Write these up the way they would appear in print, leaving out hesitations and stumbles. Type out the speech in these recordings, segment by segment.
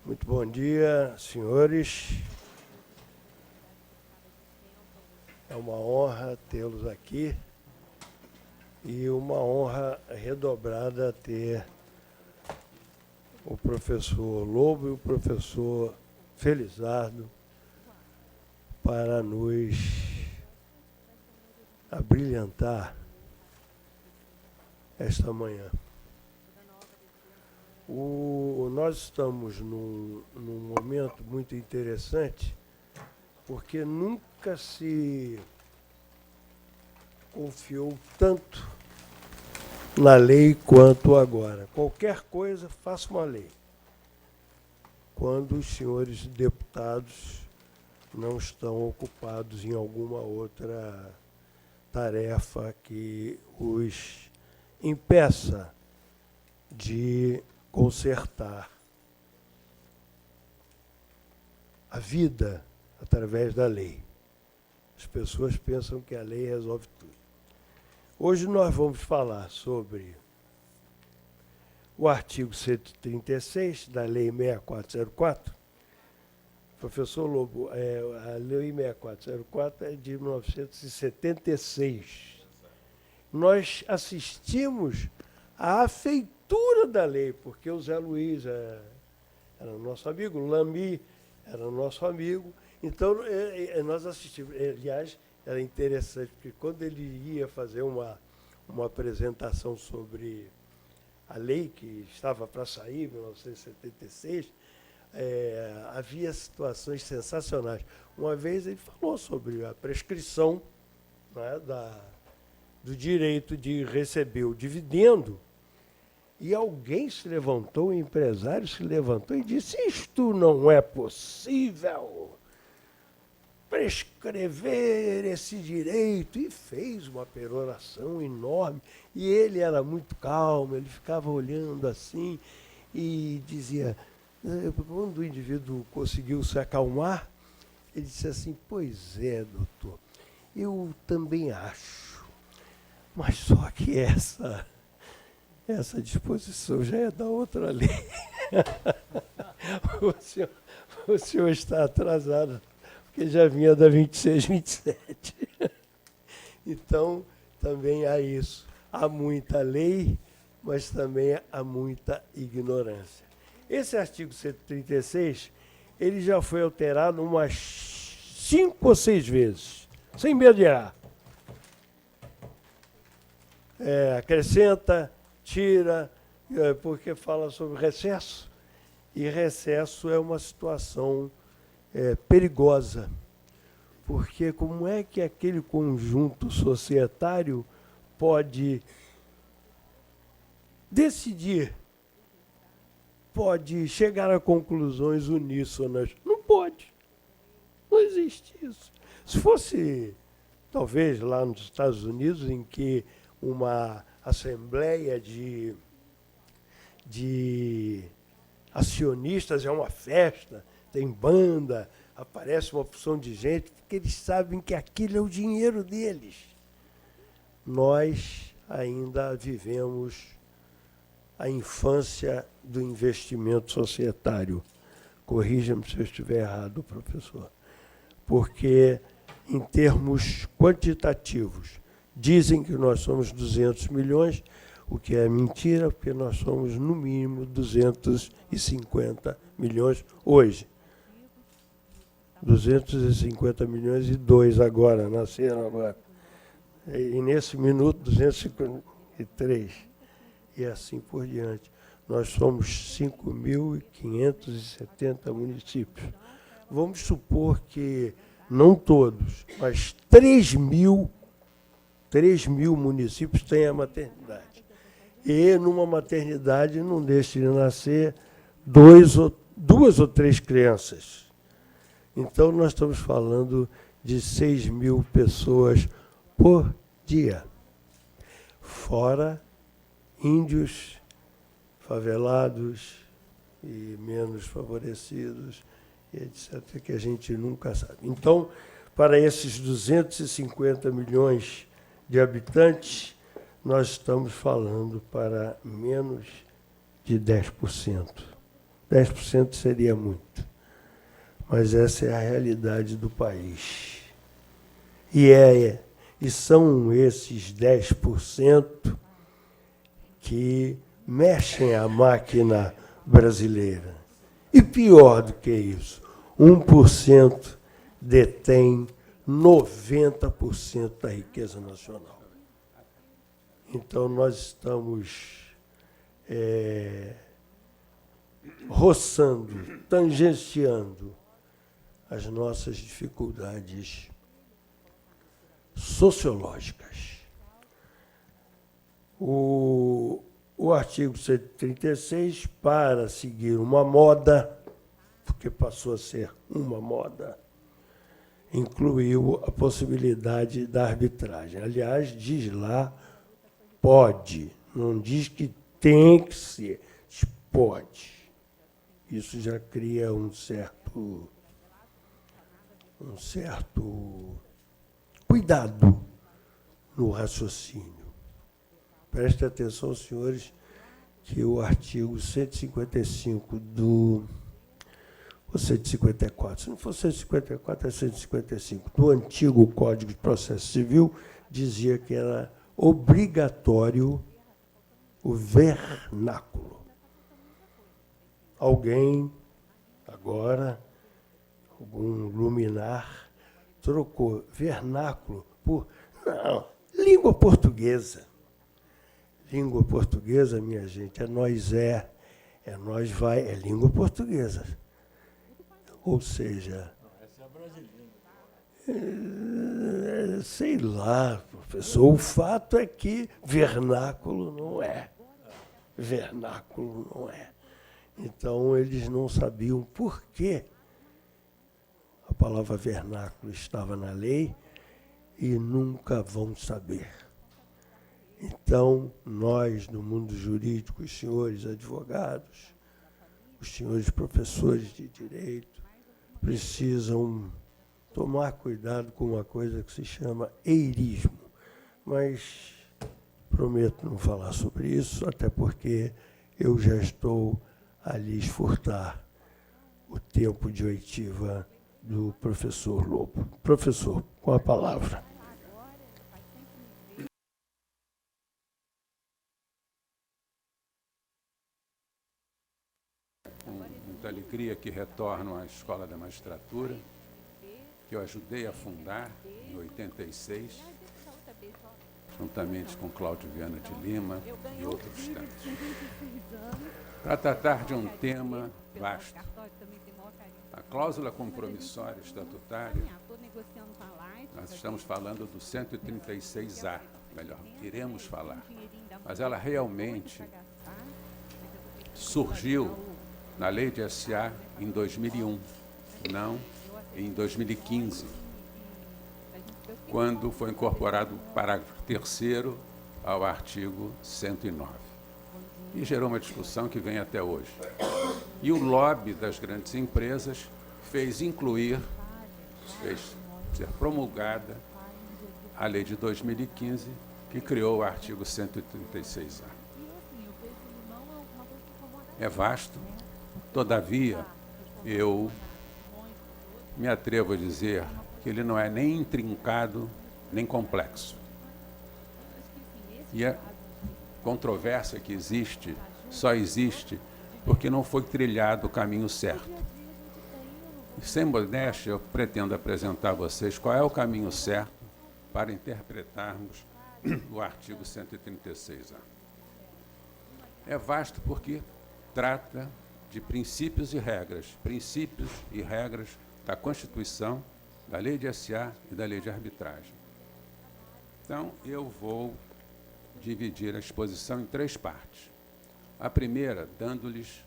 Muito bom dia, senhores. É uma honra tê-los aqui e uma honra redobrada ter o professor Lobo e o professor Felizardo para nos abrilhantar esta manhã. Nós estamos num momento muito interessante, porque nunca se confiou tanto na lei quanto agora. Qualquer coisa, faça uma lei. Quando os senhores deputados não estão ocupados em alguma outra tarefa que os impeça de consertar a vida através da lei. As pessoas pensam que a lei resolve tudo. Hoje nós vamos falar sobre o artigo 136 da Lei 6404. Professor Lobo, a Lei 6404 é de 1976. Nós assistimos à feitura da lei, porque o Zé Luiz era nosso amigo, o Lamy era nosso amigo, então nós assistimos. Aliás, era interessante, porque quando ele ia fazer uma apresentação sobre a lei que estava para sair, em 1976, havia situações sensacionais. Uma vez ele falou sobre a prescrição, né, do direito de receber o dividendo, e alguém se levantou, um empresário se levantou e disse: isto não é possível, prescrever esse direito, e fez uma peroração enorme. E ele era muito calmo, ele ficava olhando assim e dizia, quando o indivíduo conseguiu se acalmar, ele disse assim: pois é, doutor, eu também acho, mas só que essa disposição já é da outra lei. o senhor está atrasado, porque já vinha da 26, 27. Então, também há isso. Há muita lei, mas também há muita ignorância. Esse artigo 136, ele já foi alterado umas 5 ou 6 vezes, sem medo de errar. Acrescenta, tira, porque fala sobre recesso, e recesso é uma situação perigosa, porque como é que aquele conjunto societário pode decidir, pode chegar a conclusões uníssonas? Não pode, não existe isso. Se fosse, talvez, lá nos Estados Unidos, em que uma assembleia de acionistas é uma festa, tem banda, aparece uma opção de gente, porque eles sabem que aquilo é o dinheiro deles. Nós ainda vivemos a infância do investimento societário. Corrija-me se eu estiver errado, professor. Porque, em termos quantitativos, dizem que nós somos 200 milhões, o que é mentira, porque nós somos, no mínimo, 250 milhões hoje. 250 milhões e 2 agora, nasceram agora. E nesse minuto, 253. E assim por diante. Nós somos 5.570 municípios. Vamos supor que, não todos, mas 3 mil municípios têm a maternidade. E numa maternidade não deixa de nascer 2 ou 3 crianças. Então, nós estamos falando de 6 mil pessoas por dia, fora índios, favelados e menos favorecidos, etc., que a gente nunca sabe. Então, para esses 250 milhões de habitantes, nós estamos falando para menos de 10%. 10% seria muito, mas essa é a realidade do país. E são esses 10% que mexem a máquina brasileira. E pior do que isso, 1% detém 90% da riqueza nacional. Então, nós estamos roçando, tangenciando as nossas dificuldades sociológicas. O artigo 136, para seguir uma moda, porque passou a ser uma moda, incluiu a possibilidade da arbitragem. Aliás, diz lá, pode, não diz que tem que ser, diz pode. Isso já cria um certo cuidado no raciocínio. Prestem atenção, senhores, que o artigo 155 ou 154, se não for 154, é 155, do antigo Código de Processo Civil, dizia que era obrigatório o vernáculo. Alguém, agora, algum luminar, trocou vernáculo por... Não, língua portuguesa. Língua portuguesa, minha gente, é nós vai, é língua portuguesa. Ou seja, sei lá, professor, o fato é que vernáculo não é. Vernáculo não é. Então, eles não sabiam por que a palavra vernáculo estava na lei e nunca vão saber. Então, nós, no mundo jurídico, os senhores advogados, os senhores professores de direito, precisam tomar cuidado com uma coisa que se chama eirismo. Mas prometo não falar sobre isso, até porque eu já estou a lhes furtar o tempo de oitiva do professor Lobo. Professor, com a palavra. Com muita alegria que retorno à Escola da Magistratura, que eu ajudei a fundar em 86, juntamente com Cláudio Viana de Lima e outros tantos, para tratar de um tema vasto. A cláusula compromissória estatutária, nós estamos falando do 136A, melhor, iremos falar, mas ela realmente surgiu na Lei de SA em 2001, não em 2015, quando foi incorporado o parágrafo 3º ao artigo 109. E gerou uma discussão que vem até hoje. E o lobby das grandes empresas fez ser promulgada a lei de 2015, que criou o artigo 136A. É vasto, todavia, eu me atrevo a dizer que ele não é nem intrincado, nem complexo. E a controvérsia que existe, só existe porque não foi trilhado o caminho certo. E, sem modéstia, eu pretendo apresentar a vocês qual é o caminho certo para interpretarmos o artigo 136A. É vasto porque trata de princípios e regras da Constituição, da Lei de SA e da Lei de Arbitragem. Então, eu vou dividir a exposição em 3 partes. A primeira, dando-lhes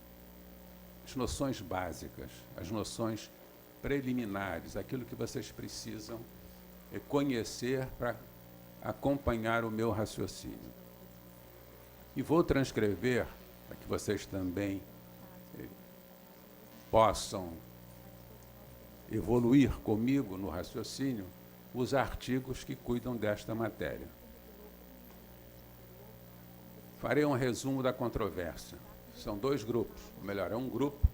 as noções básicas, as noções preliminares, aquilo que vocês precisam conhecer para acompanhar o meu raciocínio. E vou transcrever, para que vocês também possam evoluir comigo no raciocínio, os artigos que cuidam desta matéria. Farei um resumo da controvérsia. São 2 grupos, ou melhor, é um grupo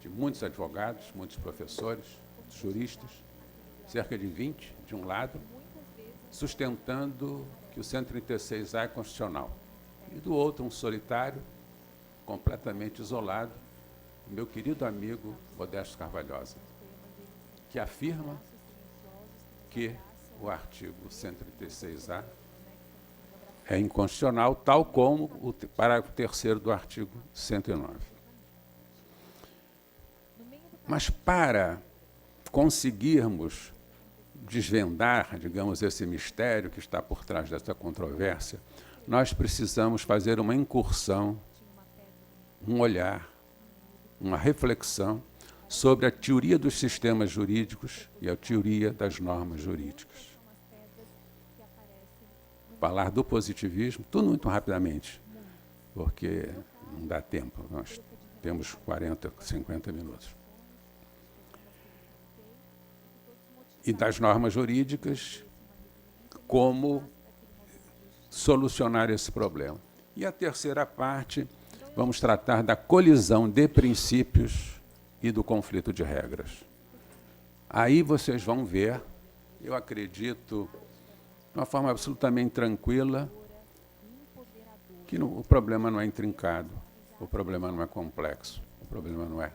de muitos advogados, muitos professores, juristas, cerca de 20, de um lado, sustentando que o 136A é constitucional. E do outro, um solitário, completamente isolado, meu querido amigo Modesto Carvalhosa, que afirma que o artigo 136A é inconstitucional, tal como o parágrafo 3º do artigo 109. Mas para conseguirmos desvendar, digamos, esse mistério que está por trás dessa controvérsia, nós precisamos fazer uma incursão, um olhar, uma reflexão sobre a teoria dos sistemas jurídicos e a teoria das normas jurídicas. Falar do positivismo, tudo muito rapidamente, porque não dá tempo, nós temos 40, 50 minutos. E das normas jurídicas, como solucionar esse problema. E a terceira parte, vamos tratar da colisão de princípios e do conflito de regras. Aí vocês vão ver, eu acredito, de uma forma absolutamente tranquila, que o problema não é intrincado, o problema não é complexo, o problema não é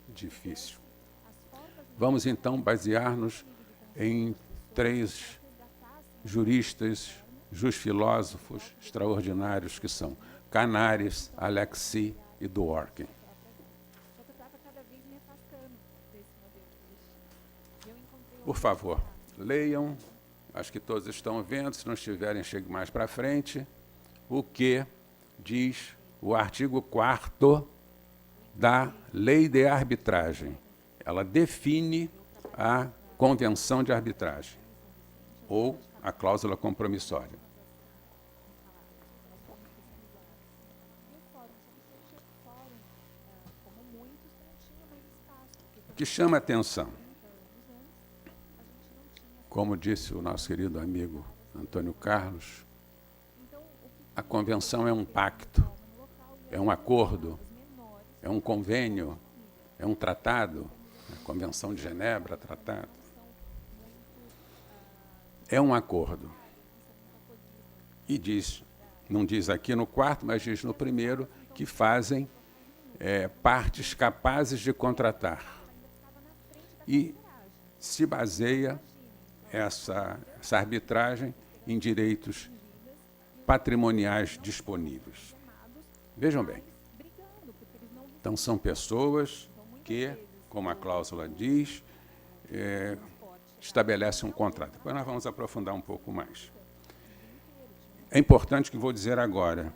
difícil. Vamos, então, basear-nos em 3 juristas, jusfilósofos extraordinários, que são Canaris, Alexis e Dworkin. Por favor, leiam, acho que todos estão vendo, se não estiverem, chegue mais para frente, o que diz o artigo 4º da Lei de Arbitragem. Ela define a convenção de arbitragem, ou a cláusula compromissória. O que chama a atenção, como disse o nosso querido amigo Antônio Carlos, a convenção é um pacto, é um acordo, é um convênio, é um tratado, a Convenção de Genebra, tratado. É um acordo. E diz, não diz aqui no 4º, mas diz no 1º, que fazem partes capazes de contratar. E se baseia essa arbitragem em direitos patrimoniais disponíveis. Vejam bem. Então, são pessoas que, como a cláusula diz, estabelecem um contrato. Depois nós vamos aprofundar um pouco mais. É importante que vou dizer agora,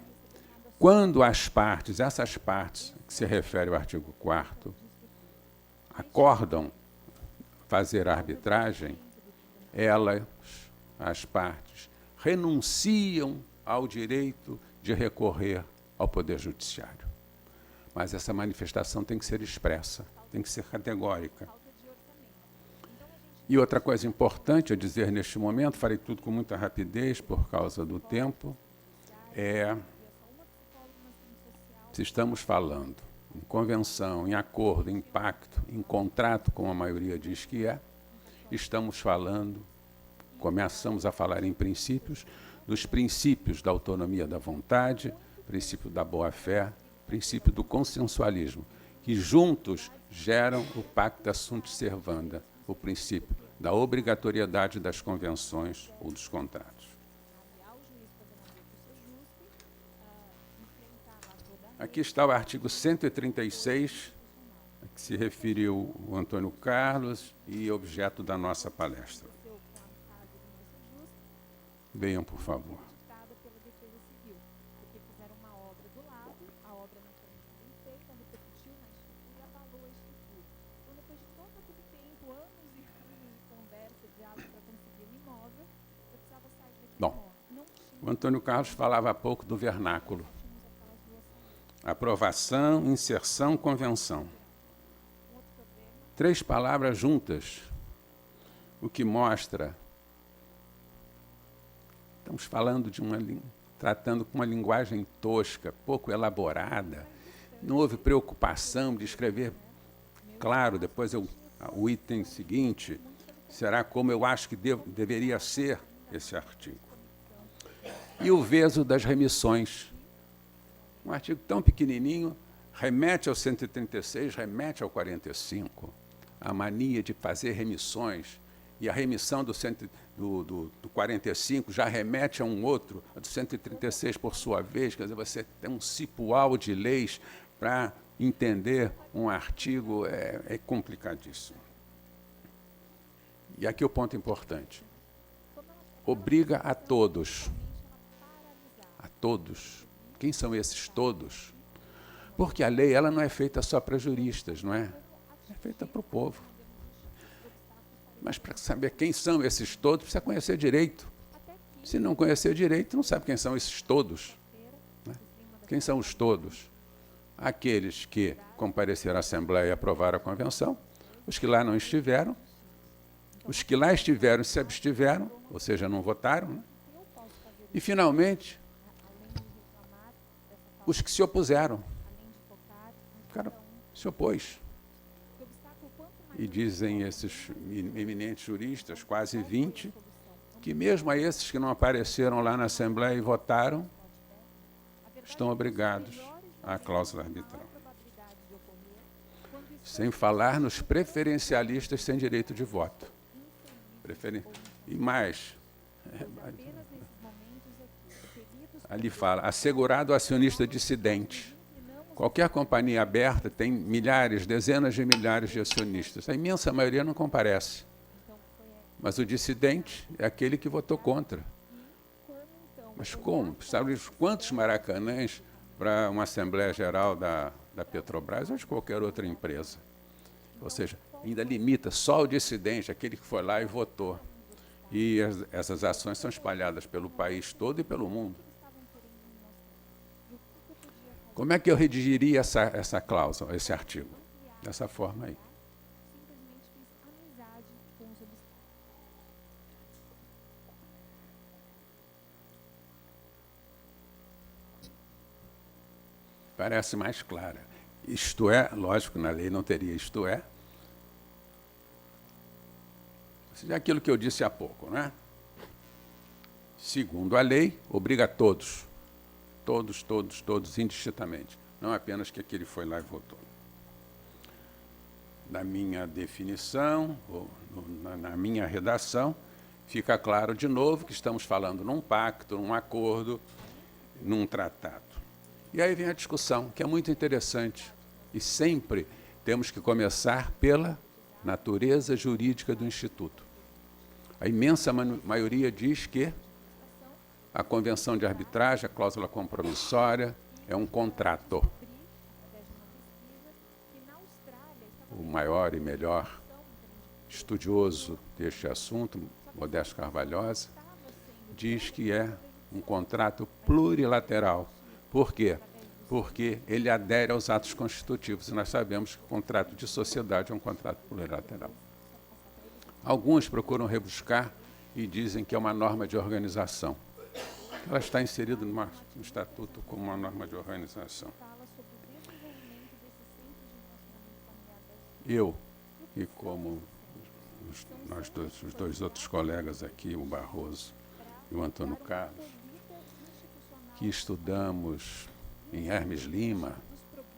quando as partes, essas partes que se refere ao artigo 4º, acordam fazer a arbitragem, elas, as partes, renunciam ao direito de recorrer ao Poder Judiciário. Mas essa manifestação tem que ser expressa, tem que ser categórica. E outra coisa importante a dizer neste momento, farei tudo com muita rapidez por causa do tempo, se estamos falando em convenção, em acordo, em pacto, em contrato, como a maioria diz que é, estamos falando, começamos a falar em princípios, dos princípios da autonomia da vontade, princípio da boa-fé, princípio do consensualismo, que juntos geram o pacta sunt servanda, o princípio da obrigatoriedade das convenções ou dos contratos. Aqui está o artigo 136, a que se referiu o Antônio Carlos e objeto da nossa palestra. Venham, por favor. O Antônio Carlos falava há pouco do vernáculo. Aprovação, inserção, convenção. 3 palavras juntas, o que mostra, estamos falando de tratando com uma linguagem tosca, pouco elaborada, não houve preocupação de escrever claro, depois o item seguinte será como eu acho que deveria ser esse artigo. E o veso das remissões. Um artigo tão pequenininho, remete ao 136, remete ao 45. A mania de fazer remissões, e a remissão do 45 já remete a um outro, a do 136 por sua vez, quer dizer, você tem um cipual de leis para entender um artigo, é complicadíssimo. E aqui o ponto importante. Obriga a todos. A todos. Quem são esses todos? Porque a lei ela não é feita só para juristas, não é? É feita para o povo. Mas para saber quem são esses todos, precisa conhecer direito. Se não conhecer direito, não sabe quem são esses todos. Né? Quem são os todos? Aqueles que compareceram à Assembleia e aprovaram a Convenção, os que lá não estiveram, os que lá estiveram e se abstiveram, ou seja, não votaram, né? E, finalmente, os que se opuseram. O cara se opôs. E dizem esses eminentes juristas, quase 20, que mesmo a esses que não apareceram lá na Assembleia e votaram, estão obrigados à cláusula arbitral. Sem falar nos preferencialistas sem direito de voto. E mais, ali fala, assegurado acionista dissidente. Qualquer companhia aberta tem milhares, dezenas de milhares de acionistas. A imensa maioria não comparece. Mas o dissidente é aquele que votou contra. Mas como? Sabe quantos maracanãs para uma Assembleia Geral da Petrobras ou de qualquer outra empresa? Ou seja, ainda limita só o dissidente, aquele que foi lá e votou. E essas ações são espalhadas pelo país todo e pelo mundo. Como é que eu redigiria essa cláusula, esse artigo? Dessa forma aí. Parece mais clara. Isto é, lógico, na lei não teria isto é. Ou seja, aquilo que eu disse há pouco, né? Segundo a lei, obriga a todos. Todos, indistintamente. Não apenas que aquele foi lá e votou. Na minha definição, ou na minha redação, fica claro de novo que estamos falando num pacto, num acordo, num tratado. E aí vem a discussão, que é muito interessante. E sempre temos que começar pela natureza jurídica do Instituto. A imensa maioria diz que a convenção de arbitragem, a cláusula compromissória, é um contrato. O maior e melhor estudioso deste assunto, Modesto Carvalhosa, diz que é um contrato plurilateral. Por quê? Porque ele adere aos atos constitutivos. E nós sabemos que o contrato de sociedade é um contrato plurilateral. Alguns procuram rebuscar e dizem que é uma norma de organização. Ela está inserida no estatuto como uma norma de organização. Eu, e como os dois outros colegas aqui, o Barroso e o Antônio Carlos, que estudamos em Hermes Lima,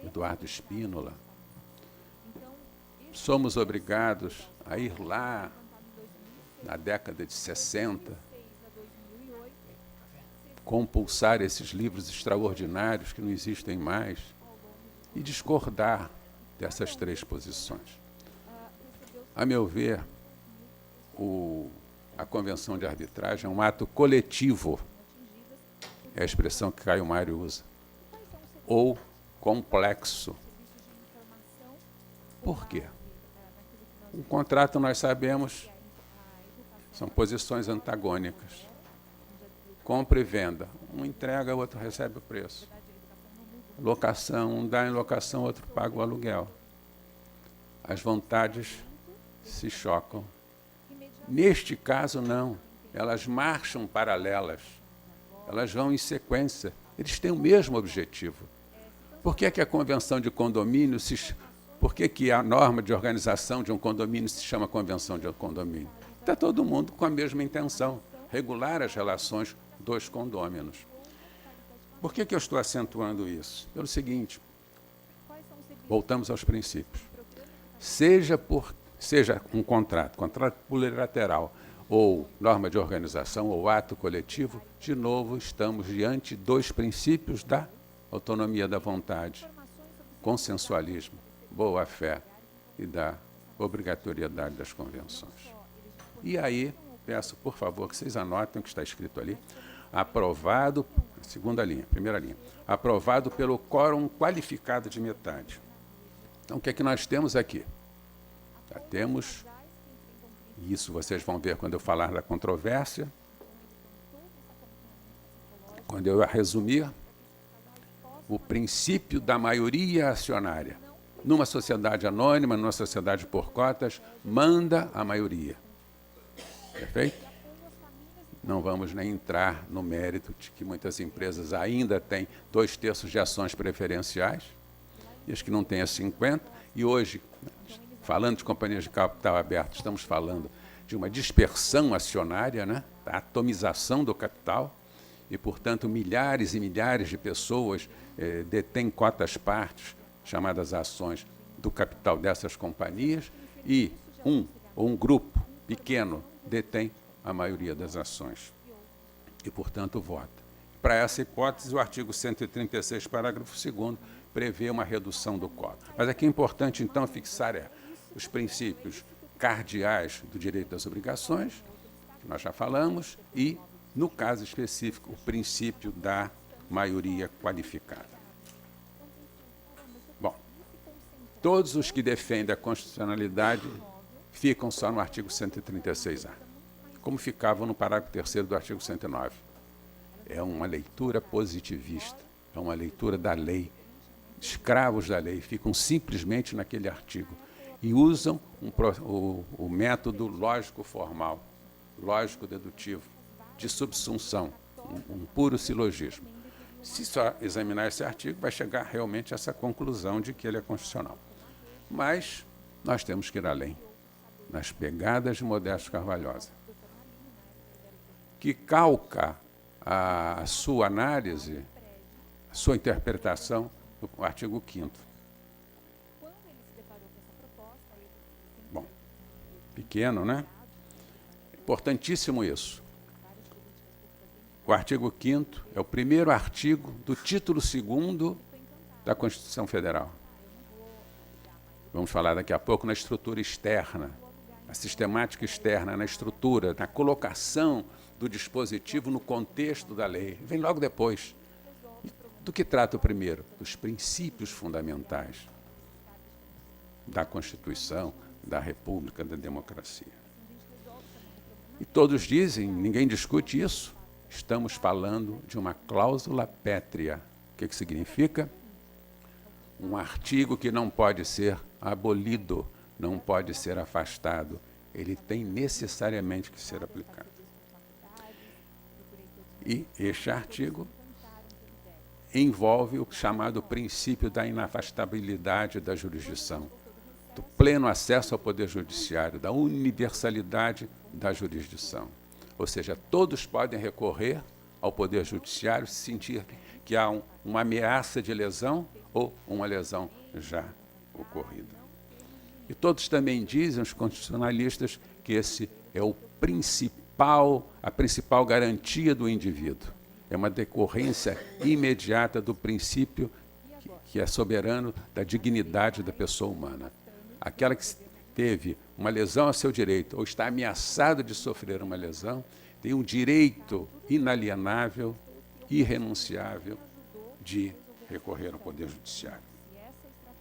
Eduardo Spínola, somos obrigados a ir lá na década de 60, compulsar esses livros extraordinários que não existem mais e discordar dessas 3 posições. A meu ver, a convenção de arbitragem é um ato coletivo, é a expressão que Caio Mário usa, ou complexo. Por quê? Um contrato, nós sabemos, são posições antagônicas. compra e venda. Um entrega, o outro recebe o preço. Locação, um dá em locação, o outro paga o aluguel. As vontades se chocam. Neste caso, não. Elas marcham paralelas. Elas vão em sequência. Eles têm o mesmo objetivo. Por que a convenção de condomínio Por que a norma de organização de um condomínio se chama convenção de condomínio? Está todo mundo com a mesma intenção, regular as relações dos condôminos. Por que eu estou acentuando isso? Pelo seguinte, voltamos aos princípios. Seja um contrato plurilateral, ou norma de organização, ou ato coletivo, de novo estamos diante dos princípios da autonomia da vontade, consensualismo, boa-fé e da obrigatoriedade das convenções. E aí, peço, por favor, que vocês anotem o que está escrito ali. Aprovado, segunda linha, primeira linha. Aprovado pelo quórum qualificado de metade. Então, o que é que nós temos aqui? Já temos, e isso vocês vão ver quando eu falar da controvérsia, quando eu resumir, o princípio da maioria acionária. Numa sociedade anônima, numa sociedade por cotas, manda a maioria. Perfeito? Não vamos nem entrar no mérito de que muitas empresas ainda têm 2/3 de ações preferenciais, e as que não têm é 50%, e hoje, falando de companhias de capital aberto, estamos falando de uma dispersão acionária, né? Da atomização do capital, e, portanto, milhares e milhares de pessoas detêm cotas partes, chamadas ações do capital dessas companhias, e um grupo pequeno detém a maioria das ações e, portanto, vota. Para essa hipótese, o artigo 136, parágrafo 2º, prevê uma redução do quórum. Mas aqui é importante, então, fixar os princípios cardeais do direito das obrigações, que nós já falamos, e, no caso específico, o princípio da maioria qualificada. Bom, todos os que defendem a constitucionalidade ficam só no artigo 136A, como ficavam no parágrafo 3º do artigo 109. É uma leitura positivista, é uma leitura da lei. Escravos da lei ficam simplesmente naquele artigo e usam o método lógico-formal, lógico-dedutivo, de subsunção, um puro silogismo. Se só examinar esse artigo, vai chegar realmente a essa conclusão de que ele é constitucional. Mas nós temos que ir além, nas pegadas de Modesto Carvalhosa, que calca a sua análise, a sua interpretação do artigo 5º. Bom, pequeno, né? Importantíssimo isso. O artigo 5º é o primeiro artigo do título 2º da Constituição Federal. Vamos falar daqui a pouco na estrutura externa, a sistemática externa, na estrutura, na colocação do dispositivo no contexto da lei. Vem logo depois. Do que trata o primeiro? Dos princípios fundamentais da Constituição, da República, da democracia. E todos dizem, ninguém discute isso, estamos falando de uma cláusula pétrea. O que significa? Um artigo que não pode ser abolido, não pode ser afastado. Ele tem necessariamente que ser aplicado. E este artigo envolve o chamado princípio da inafastabilidade da jurisdição, do pleno acesso ao Poder Judiciário, da universalidade da jurisdição. Ou seja, todos podem recorrer ao Poder Judiciário se sentir que há uma ameaça de lesão ou uma lesão já ocorrida. E todos também dizem, os constitucionalistas, que esse é a principal garantia do indivíduo. É uma decorrência imediata do princípio que é soberano da dignidade da pessoa humana. Aquela que teve uma lesão a seu direito ou está ameaçado de sofrer uma lesão, tem um direito inalienável, irrenunciável de recorrer ao Poder Judiciário.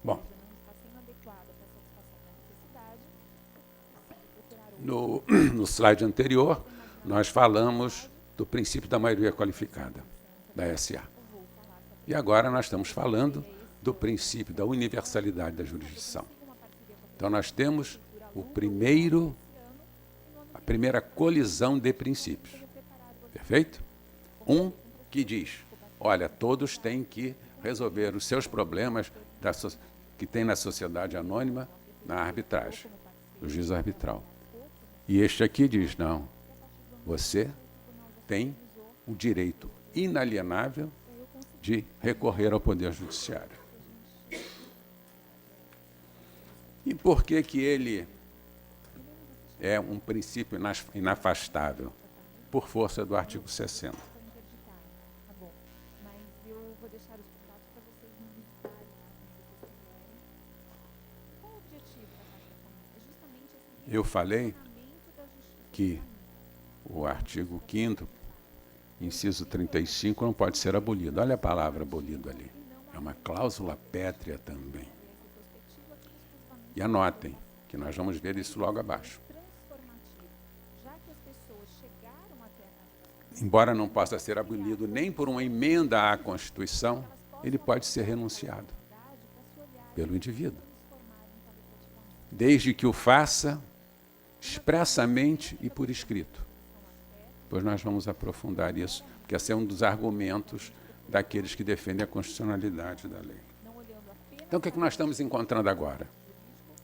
Bom, no slide anterior, nós falamos do princípio da maioria qualificada, da SA. E agora nós estamos falando do princípio da universalidade da jurisdição. Então nós temos a primeira colisão de princípios. Perfeito? Um que diz, olha, todos têm que resolver os seus problemas que tem na sociedade anônima na arbitragem, no juízo arbitral. E este aqui diz, não, você tem o direito inalienável de recorrer ao Poder Judiciário. E por que que ele é um princípio inafastável? Por força do artigo 60. Eu falei que o artigo 5º, inciso 35, não pode ser abolido. Olha a palavra abolido ali. É uma cláusula pétrea também. E anotem, que nós vamos ver isso logo abaixo. Embora não possa ser abolido nem por uma emenda à Constituição, ele pode ser renunciado pelo indivíduo, desde que o faça expressamente e por escrito. Pois nós vamos aprofundar isso, porque esse é um dos argumentos daqueles que defendem a constitucionalidade da lei. Então, o que é que nós estamos encontrando agora?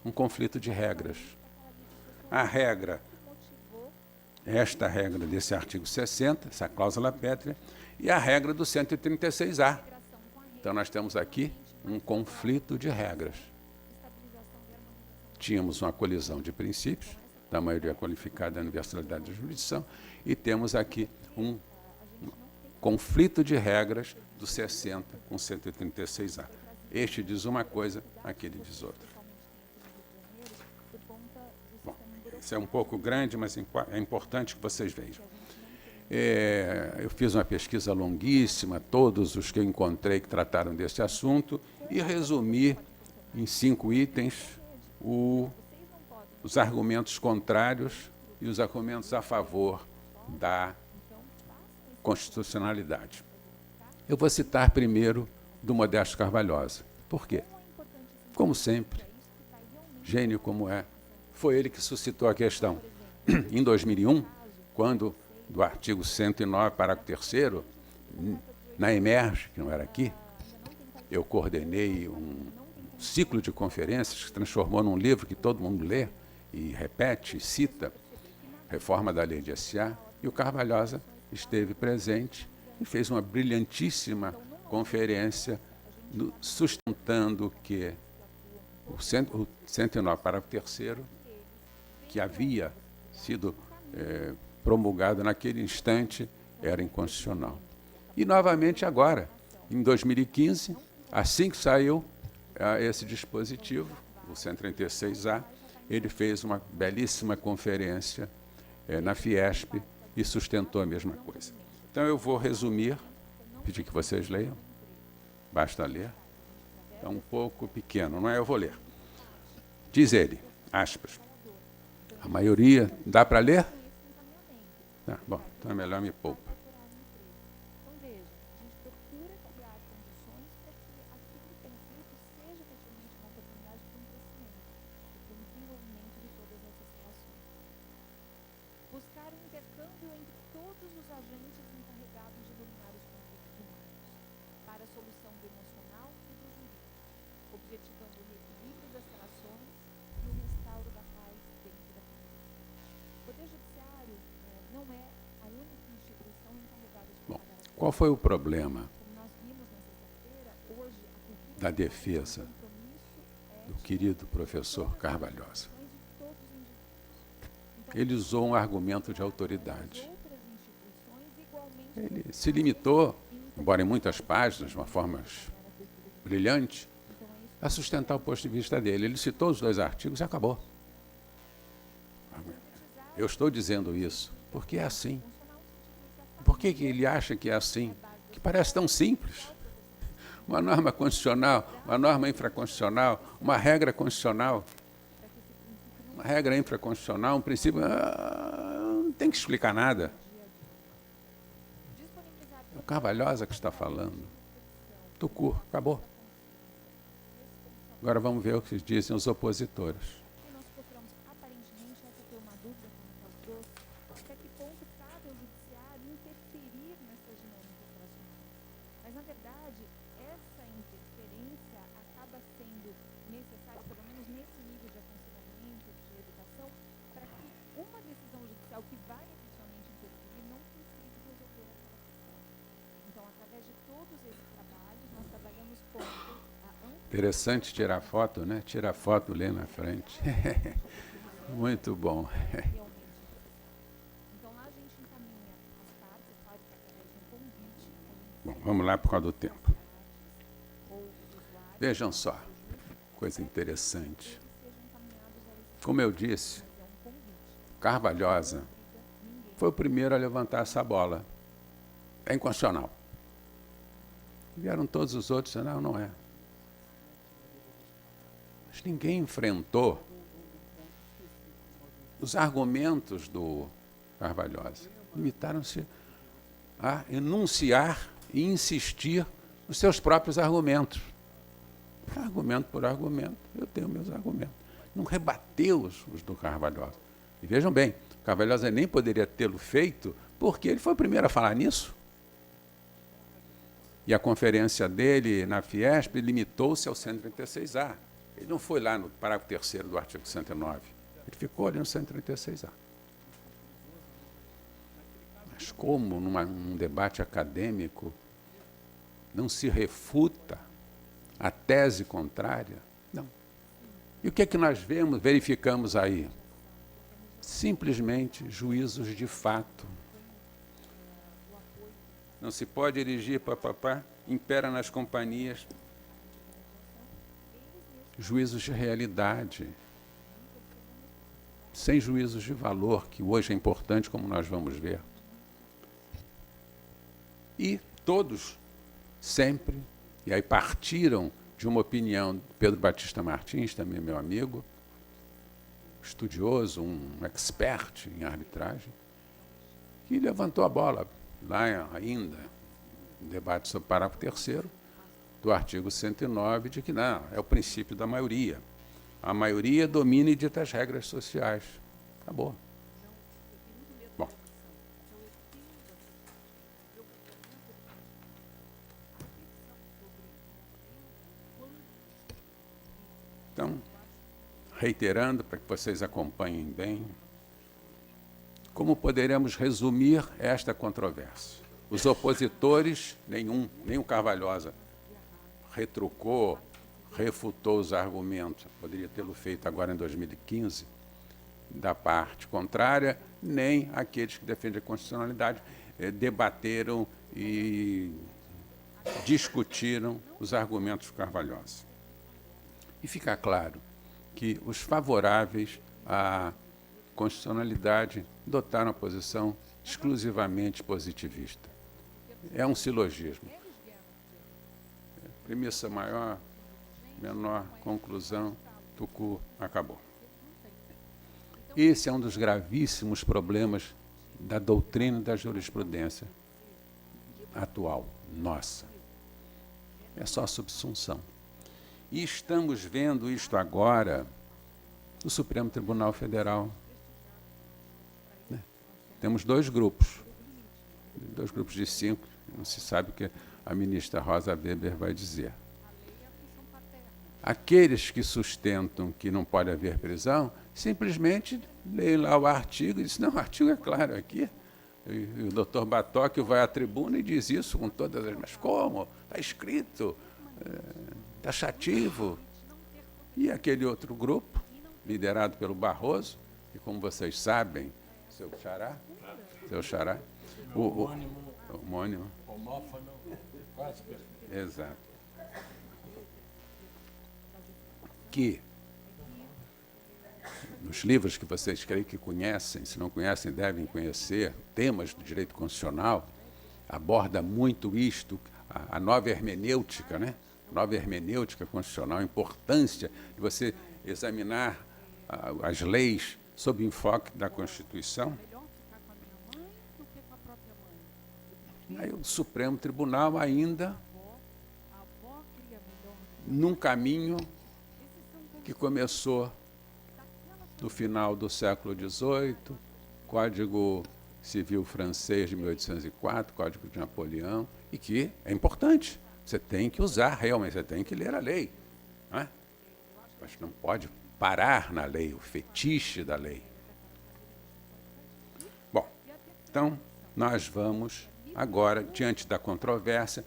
Um conflito de regras. A regra, esta regra desse artigo 60, essa cláusula pétrea, e a regra do 136A. Então, nós temos aqui um conflito de regras. Tínhamos uma colisão de princípios, da maioria qualificada da universalidade da jurisdição, e temos aqui um conflito de regras do 60 com 136A. Este diz uma coisa, aquele diz outra. Bom, isso é um pouco grande, mas é importante que vocês vejam. Eu fiz uma pesquisa longuíssima, todos os que eu encontrei que trataram desse assunto, e resumi em 5 itens os argumentos contrários e os argumentos a favor da constitucionalidade. Eu vou citar primeiro do Modesto Carvalhosa. Por quê? Como sempre, gênio como é, foi ele que suscitou a questão. Em 2001, quando, do artigo 109, parágrafo 3º, na Emerge, que não era aqui, eu coordenei um ciclo de conferências que se transformou num livro que todo mundo lê e repete, e cita, Reforma da Lei de S.A., e o Carvalhosa esteve presente e fez uma brilhantíssima conferência sustentando que o 109, parágrafo 3º, que havia sido promulgado naquele instante, era inconstitucional. E, novamente, agora, em 2015, assim que saiu esse dispositivo, o 136A, ele fez uma belíssima conferência na Fiesp e sustentou a mesma coisa. Então, eu vou resumir, pedir que vocês leiam, basta ler. É um pouco pequeno, não é? Eu vou ler. Diz ele, aspas, a maioria... Dá para ler? Ah, bom, então é melhor me poupa. Qual foi o problema da defesa do querido professor Carvalhosa? Ele usou um argumento de autoridade. Ele se limitou, embora em muitas páginas, de uma forma brilhante, a sustentar o ponto de vista dele. Ele citou os 2 artigos e acabou. Eu estou dizendo isso porque é assim. Por que ele acha que é assim? Que parece tão simples. Uma norma constitucional, uma norma infraconstitucional, uma regra constitucional, uma regra infraconstitucional, um princípio, não tem que explicar nada. Carvalhosa que está falando. Tucu, acabou. Agora vamos ver o que dizem os opositores. Nós procuramos, aparentemente, essa foi uma dúvida que o Rafael trouxe, até que ponto cabe ao judiciário interferir nessas dinâmicas relacionais. Mas, na verdade, essa interferência acaba sendo necessária, pelo menos nesse nível de aconselhamento, de educação, para que uma decisão judicial que vai efetivamente interferir não consiga resolver aquela questão. Então, através de todos esses trabalhos, nós trabalhamos com Interessante tirar foto, né? Tira foto, lê na frente. Muito bom. realmente. Então, lá a gente encaminha as partes, claro que através de um convite, a gente Bom, vamos lá por causa do tempo. ou os usuários, Vejam só, coisa interessante. sejam encaminhados a esse Como eu disse, é um convite. Carvalhosa foi o primeiro a levantar essa bola. É inconstitucional. Vieram todos os outros, não, não é. Mas ninguém enfrentou os argumentos do Carvalhosa. Limitaram-se a enunciar e insistir nos seus próprios argumentos. Argumento por argumento, eu tenho meus argumentos. Não rebateu os do Carvalhosa. E vejam bem, Carvalhosa nem poderia tê-lo feito porque ele foi o primeiro a falar nisso. E a conferência dele na Fiesp limitou-se ao 136A. Ele não foi lá no parágrafo 3º do artigo 109. Ele ficou ali no 136A. Mas como num debate acadêmico não se refuta a tese contrária? Não. E o que é que nós verificamos aí? Simplesmente juízos de fato. Não se pode erigir, impera nas companhias. Juízos de realidade, sem juízos de valor, que hoje é importante, como nós vamos ver. E todos, sempre, e aí partiram de uma opinião do Pedro Batista Martins, também meu amigo, estudioso, um expert em arbitragem, que levantou a bola, lá ainda, no debate sobre o parágrafo 3º, do artigo 109, de que não, é o princípio da maioria. A maioria domina e dita as regras sociais. Acabou. Bom. Então, reiterando, para que vocês acompanhem bem, como poderemos resumir esta controvérsia? Os opositores, nem o Carvalhosa, retrucou, refutou os argumentos, poderia tê-lo feito agora em 2015, da parte contrária, nem aqueles que defendem a constitucionalidade debateram e discutiram os argumentos do Carvalhosa. E fica claro que os favoráveis à constitucionalidade adotaram a posição exclusivamente positivista. É um silogismo. Premissa maior, menor, conclusão, tucu, acabou. Esse é um dos gravíssimos problemas da doutrina e da jurisprudência atual, nossa. É só subsunção. E estamos vendo isto agora no Supremo Tribunal Federal. Né? Temos dois grupos de 5, não se sabe o que a ministra Rosa Weber vai dizer. Aqueles que sustentam que não pode haver prisão, simplesmente leem lá o artigo e dizem, não, o artigo é claro aqui. E o doutor Batoque vai à tribuna e diz isso com todas as... Mas como? Está escrito, taxativo. E aquele outro grupo, liderado pelo Barroso, que, como vocês sabem, seu xará, o homônimo. Homófono, quase perfeito. Exato. Que, nos livros que vocês creem que conhecem, se não conhecem, devem conhecer, temas do direito constitucional, aborda muito isto, a nova hermenêutica, né? Nova hermenêutica constitucional, a importância de você examinar as leis sob o enfoque da Constituição. Aí o Supremo Tribunal ainda num caminho que começou no final do século XVIII, Código Civil Francês de 1804, Código de Napoleão, e que é importante. Você tem que usar realmente, você tem que ler a lei. Não é? Mas não pode parar na lei, o fetiche da lei. Bom, então nós vamos agora, diante da controvérsia,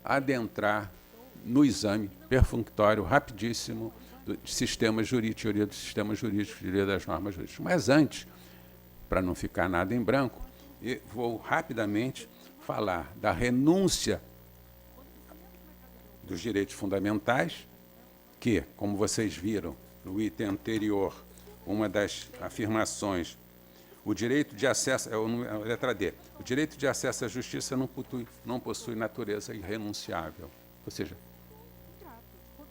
adentrar no exame perfunctório rapidíssimo do sistema jurídico, teoria do sistema jurídico, teoria das normas jurídicas. Mas antes, para não ficar nada em branco, eu vou rapidamente falar da renúncia dos direitos fundamentais, que, como vocês viram no item anterior, uma das afirmações, o direito de acesso, a letra D, o direito de acesso à justiça não possui natureza irrenunciável. Ou seja,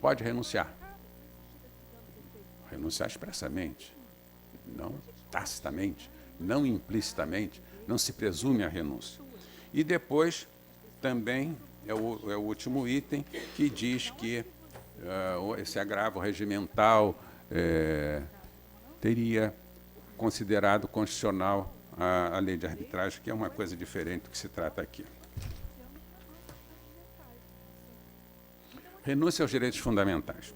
pode renunciar. Renunciar expressamente, não tacitamente, não implicitamente, não se presume a renúncia. E depois, também, é o último item, que diz que esse agravo regimental teria considerado constitucional a lei de arbitragem, que é uma coisa diferente do que se trata aqui. Renúncia aos direitos fundamentais.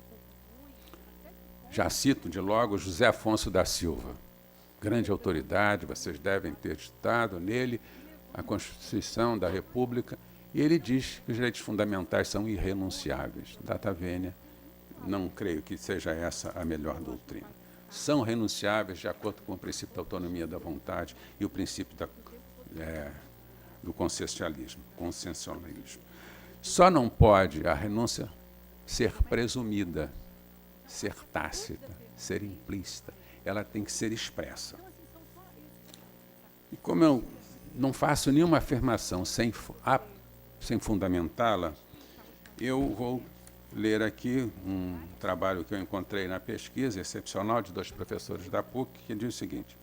Já cito de logo José Afonso da Silva, grande autoridade, vocês devem ter estudado nele, a Constituição da República, e ele diz que os direitos fundamentais são irrenunciáveis. Data vênia, não creio que seja essa a melhor doutrina. São renunciáveis de acordo com o princípio da autonomia da vontade e o princípio do consciencialismo. Só não pode a renúncia ser presumida, ser tácita, ser implícita. Ela tem que ser expressa. E como eu não faço nenhuma afirmação sem fundamentá-la, eu vou ler aqui um trabalho que eu encontrei na pesquisa, excepcional, de 2 professores da PUC, que diz o seguinte,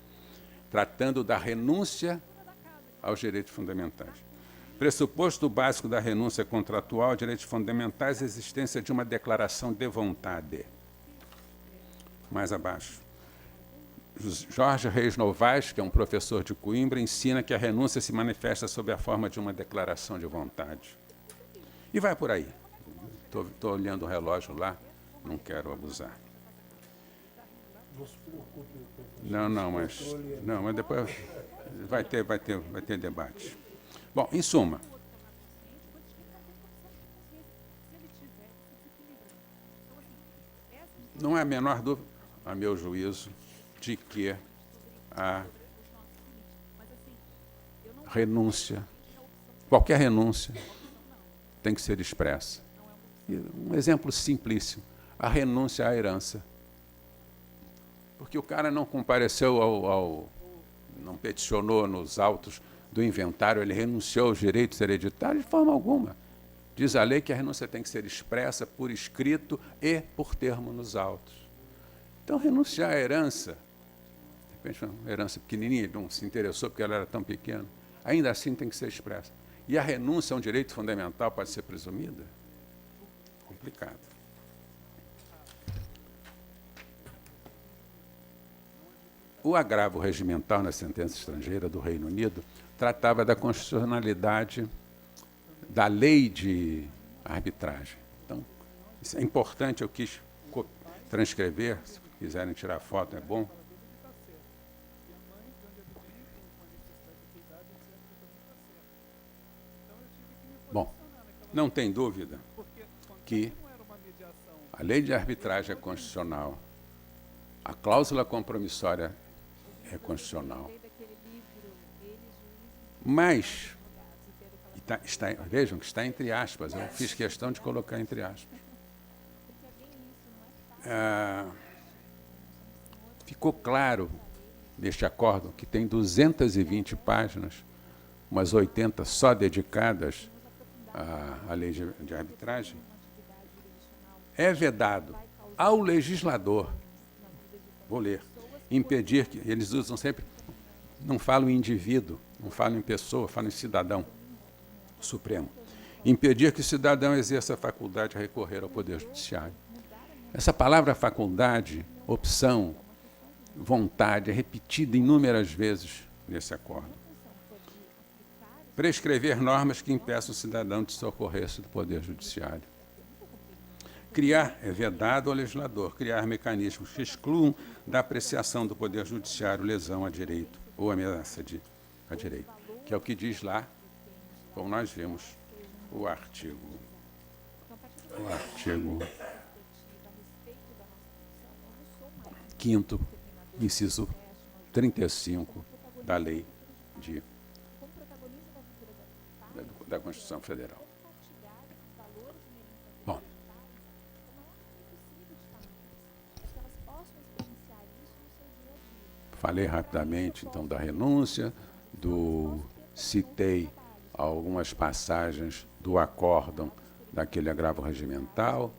tratando da renúncia aos direitos fundamentais. Pressuposto básico da renúncia contratual a direitos fundamentais a existência de uma declaração de vontade. Mais abaixo. Jorge Reis Novaes, que é um professor de Coimbra, ensina que a renúncia se manifesta sob a forma de uma declaração de vontade. E vai por aí. Estou olhando o relógio lá, não quero abusar. Não, mas depois vai ter debate. Bom, em suma, não há a menor dúvida, a meu juízo, de que a renúncia, qualquer renúncia, tem que ser expressa. E um exemplo simplíssimo, a renúncia à herança. Porque o cara não compareceu não peticionou nos autos do inventário, ele renunciou aos direitos hereditários de forma alguma. Diz a lei que a renúncia tem que ser expressa por escrito e por termo nos autos. Então, renunciar à herança, de repente, uma herança pequenininha, não se interessou porque ela era tão pequena, ainda assim tem que ser expressa. E a renúncia a um direito fundamental pode ser presumida? Complicado. O agravo regimental na sentença estrangeira do Reino Unido tratava da constitucionalidade da lei de arbitragem. Então, isso é importante, eu quis transcrever, se quiserem tirar foto é bom. Bom, não tem dúvida que a lei de arbitragem é constitucional, a cláusula compromissória é constitucional, mas, vejam que está entre aspas, eu fiz questão de colocar entre aspas. Ficou claro neste acórdão que tem 220 páginas, umas 80 só dedicadas à lei de arbitragem. É vedado ao legislador, vou ler, impedir que, eles usam sempre, não falam em indivíduo, não falam em pessoa, falam em cidadão. Supremo. Impedir que o cidadão exerça a faculdade de recorrer ao Poder Judiciário. Essa palavra faculdade, opção, vontade, é repetida inúmeras vezes nesse acordo. Prescrever normas que impeçam o cidadão de socorrer-se do Poder Judiciário. Criar, é vedado ao legislador, criar mecanismos que excluam da apreciação do Poder Judiciário lesão a direito ou ameaça a direito, que é o que diz lá, como nós vimos, o artigo 5º, inciso 35 da lei da Constituição Federal. Bom, falei rapidamente, então, da renúncia, citei algumas passagens do acórdão daquele agravo regimental,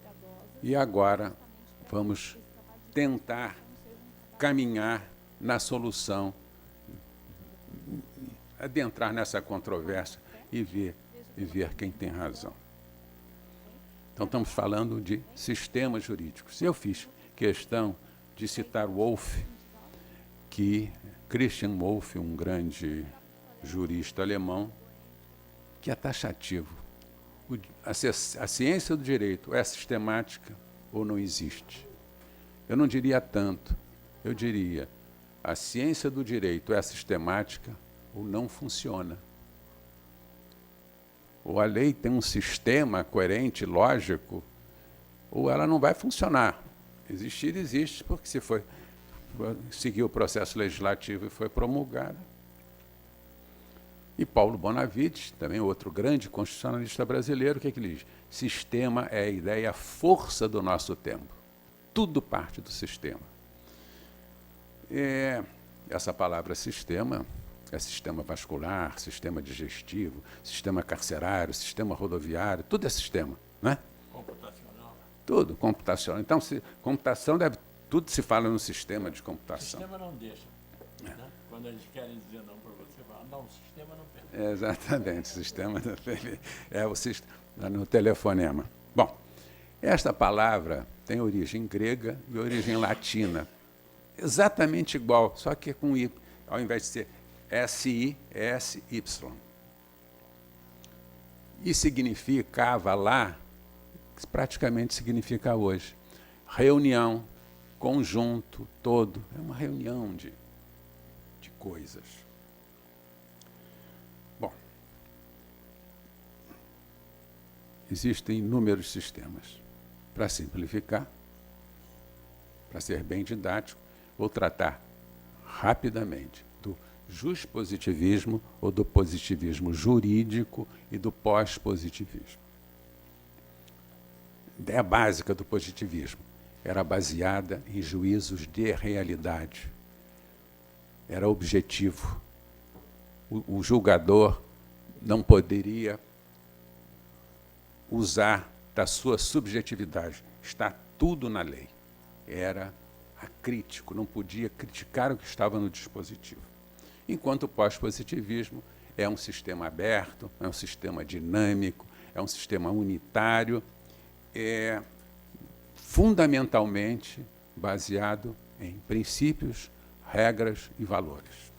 e agora vamos tentar caminhar na solução, adentrar nessa controvérsia e ver quem tem razão. Então, estamos falando de sistemas jurídicos. Eu fiz questão de citar Wolff, Christian Wolff, um grande jurista alemão, que é taxativo. A ciência do direito é sistemática ou não existe? Eu não diria tanto. Eu diria, a ciência do direito é sistemática ou não funciona? Ou a lei tem um sistema coerente, lógico, ou ela não vai funcionar. Existir, existe, porque se seguiu o processo legislativo e foi promulgada. E Paulo Bonavides, também outro grande constitucionalista brasileiro, o que ele diz? Sistema é a ideia, a força do nosso tempo. Tudo parte do sistema. Essa palavra sistema é sistema vascular, sistema digestivo, sistema carcerário, sistema rodoviário, tudo é sistema, não é? Computacional. Tudo, computacional. Então, computação tudo se fala no sistema de computação. O sistema não deixa. Né? Quando eles querem dizer não para você, fala, não, o sistema não permite. Exatamente, o sistema é o sistema no telefonema. Bom, esta palavra tem origem grega e origem latina. Exatamente igual, só que com I, ao invés de ser S-I-S-Y. E significava lá, praticamente significa hoje, reunião, conjunto, todo. É uma reunião de coisas. Bom, existem inúmeros sistemas. Para simplificar, para ser bem didático, vou tratar rapidamente do juspositivismo ou do positivismo jurídico e do pós-positivismo. A ideia básica do positivismo era baseada em juízos de realidade. Era objetivo. O julgador não poderia usar da sua subjetividade. Está tudo na lei. Era acrítico, não podia criticar o que estava no dispositivo. Enquanto o pós-positivismo é um sistema aberto, é um sistema dinâmico, é um sistema unitário, é fundamentalmente baseado em princípios, regras e valores.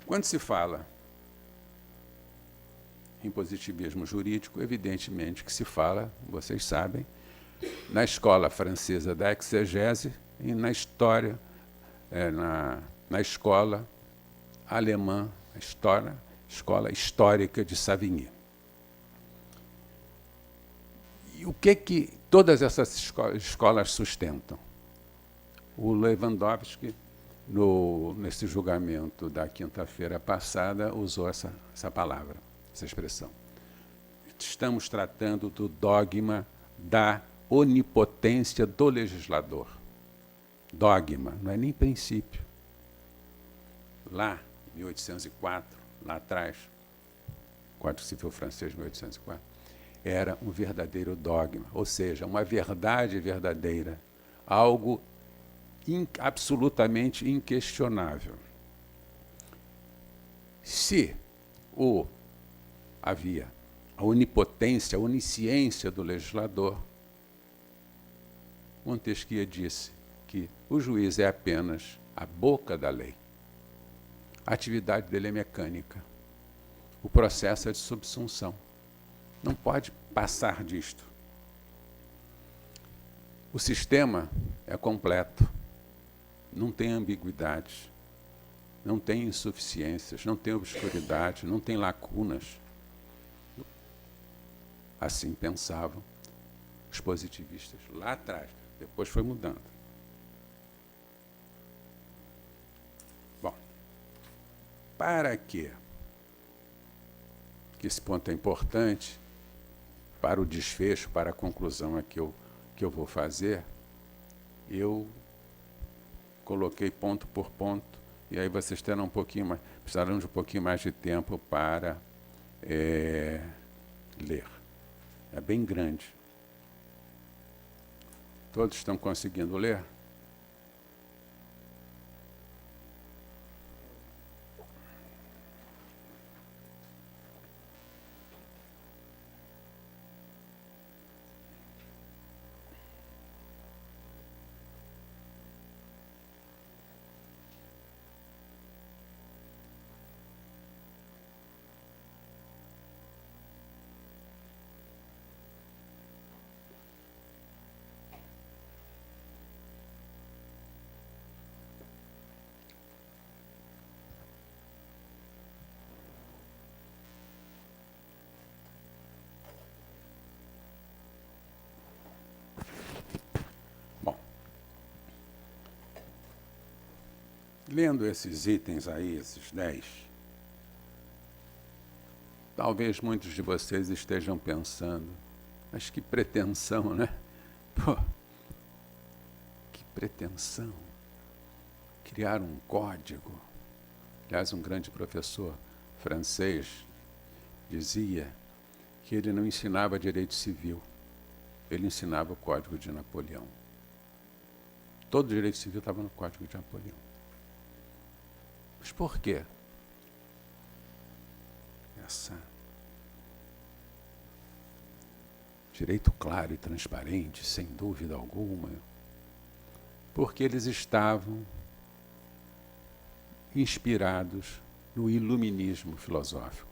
Quando se fala em positivismo jurídico, evidentemente que se fala, vocês sabem, na escola francesa da exegese e na história, na escola alemã, escola histórica de Savigny. E o que todas essas escolas sustentam? O Lewandowski, nesse julgamento da quinta-feira passada, usou essa palavra, essa expressão. Estamos tratando do dogma da onipotência do legislador. Dogma, não é nem princípio. Lá, em 1804, lá atrás, Código Civil francês, 1804, era um verdadeiro dogma, ou seja, uma verdade verdadeira, algo absolutamente inquestionável. Se o havia a onipotência, a onisciência do legislador, Montesquieu disse que o juiz é apenas a boca da lei. A atividade dele é mecânica. O processo é de subsunção. Não pode passar disto. O sistema é completo. Não tem ambiguidades. Não tem insuficiências. Não tem obscuridade. Não tem lacunas. Assim pensavam os positivistas lá atrás. Depois foi mudando. Bom, para que esse ponto é importante para o desfecho, para a conclusão que eu vou fazer, eu coloquei ponto por ponto, e aí vocês terão precisarão de um pouquinho mais de tempo para ler. É bem grande. Todos estão conseguindo ler? Lendo esses itens aí, esses 10, talvez muitos de vocês estejam pensando, mas que pretensão, né? Pô, que pretensão. Criar um código. Aliás, um grande professor francês dizia que ele não ensinava direito civil, ele ensinava o Código de Napoleão. Todo o direito civil estava no Código de Napoleão. Mas por quê? Direito claro e transparente, sem dúvida alguma, porque eles estavam inspirados no iluminismo filosófico.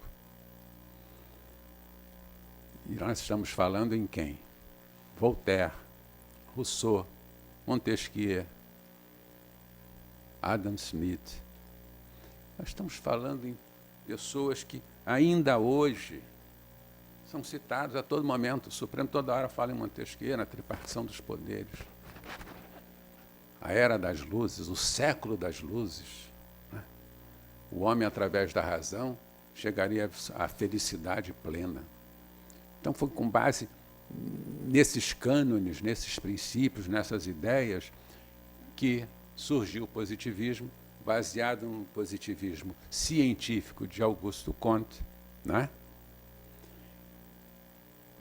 E nós estamos falando em quem? Voltaire, Rousseau, Montesquieu, Adam Smith. Nós estamos falando em pessoas que ainda hoje são citados a todo momento. O Supremo toda hora fala em Montesquieu, na tripartição dos poderes. A era das luzes, o século das luzes. Né? O homem, através da razão, chegaria à felicidade plena. Então foi com base nesses cânones, nesses princípios, nessas ideias, que surgiu o positivismo, baseado no positivismo científico de Augusto Comte, né?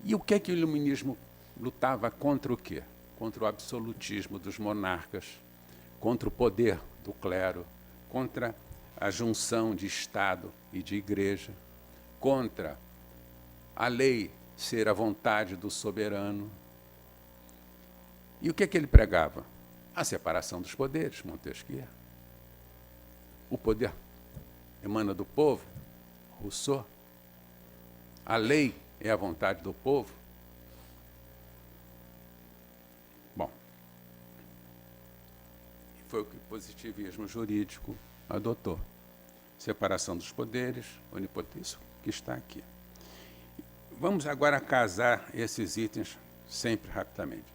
E o que é que o iluminismo lutava contra o quê? Contra o absolutismo dos monarcas, contra o poder do clero, contra a junção de Estado e de Igreja, contra a lei ser a vontade do soberano. E o que é que ele pregava? A separação dos poderes, Montesquieu. O poder emana do povo, Rousseau. A lei é a vontade do povo. Bom, foi o que o positivismo jurídico adotou. Separação dos poderes, onipotência, que está aqui. Vamos agora casar esses itens sempre rapidamente.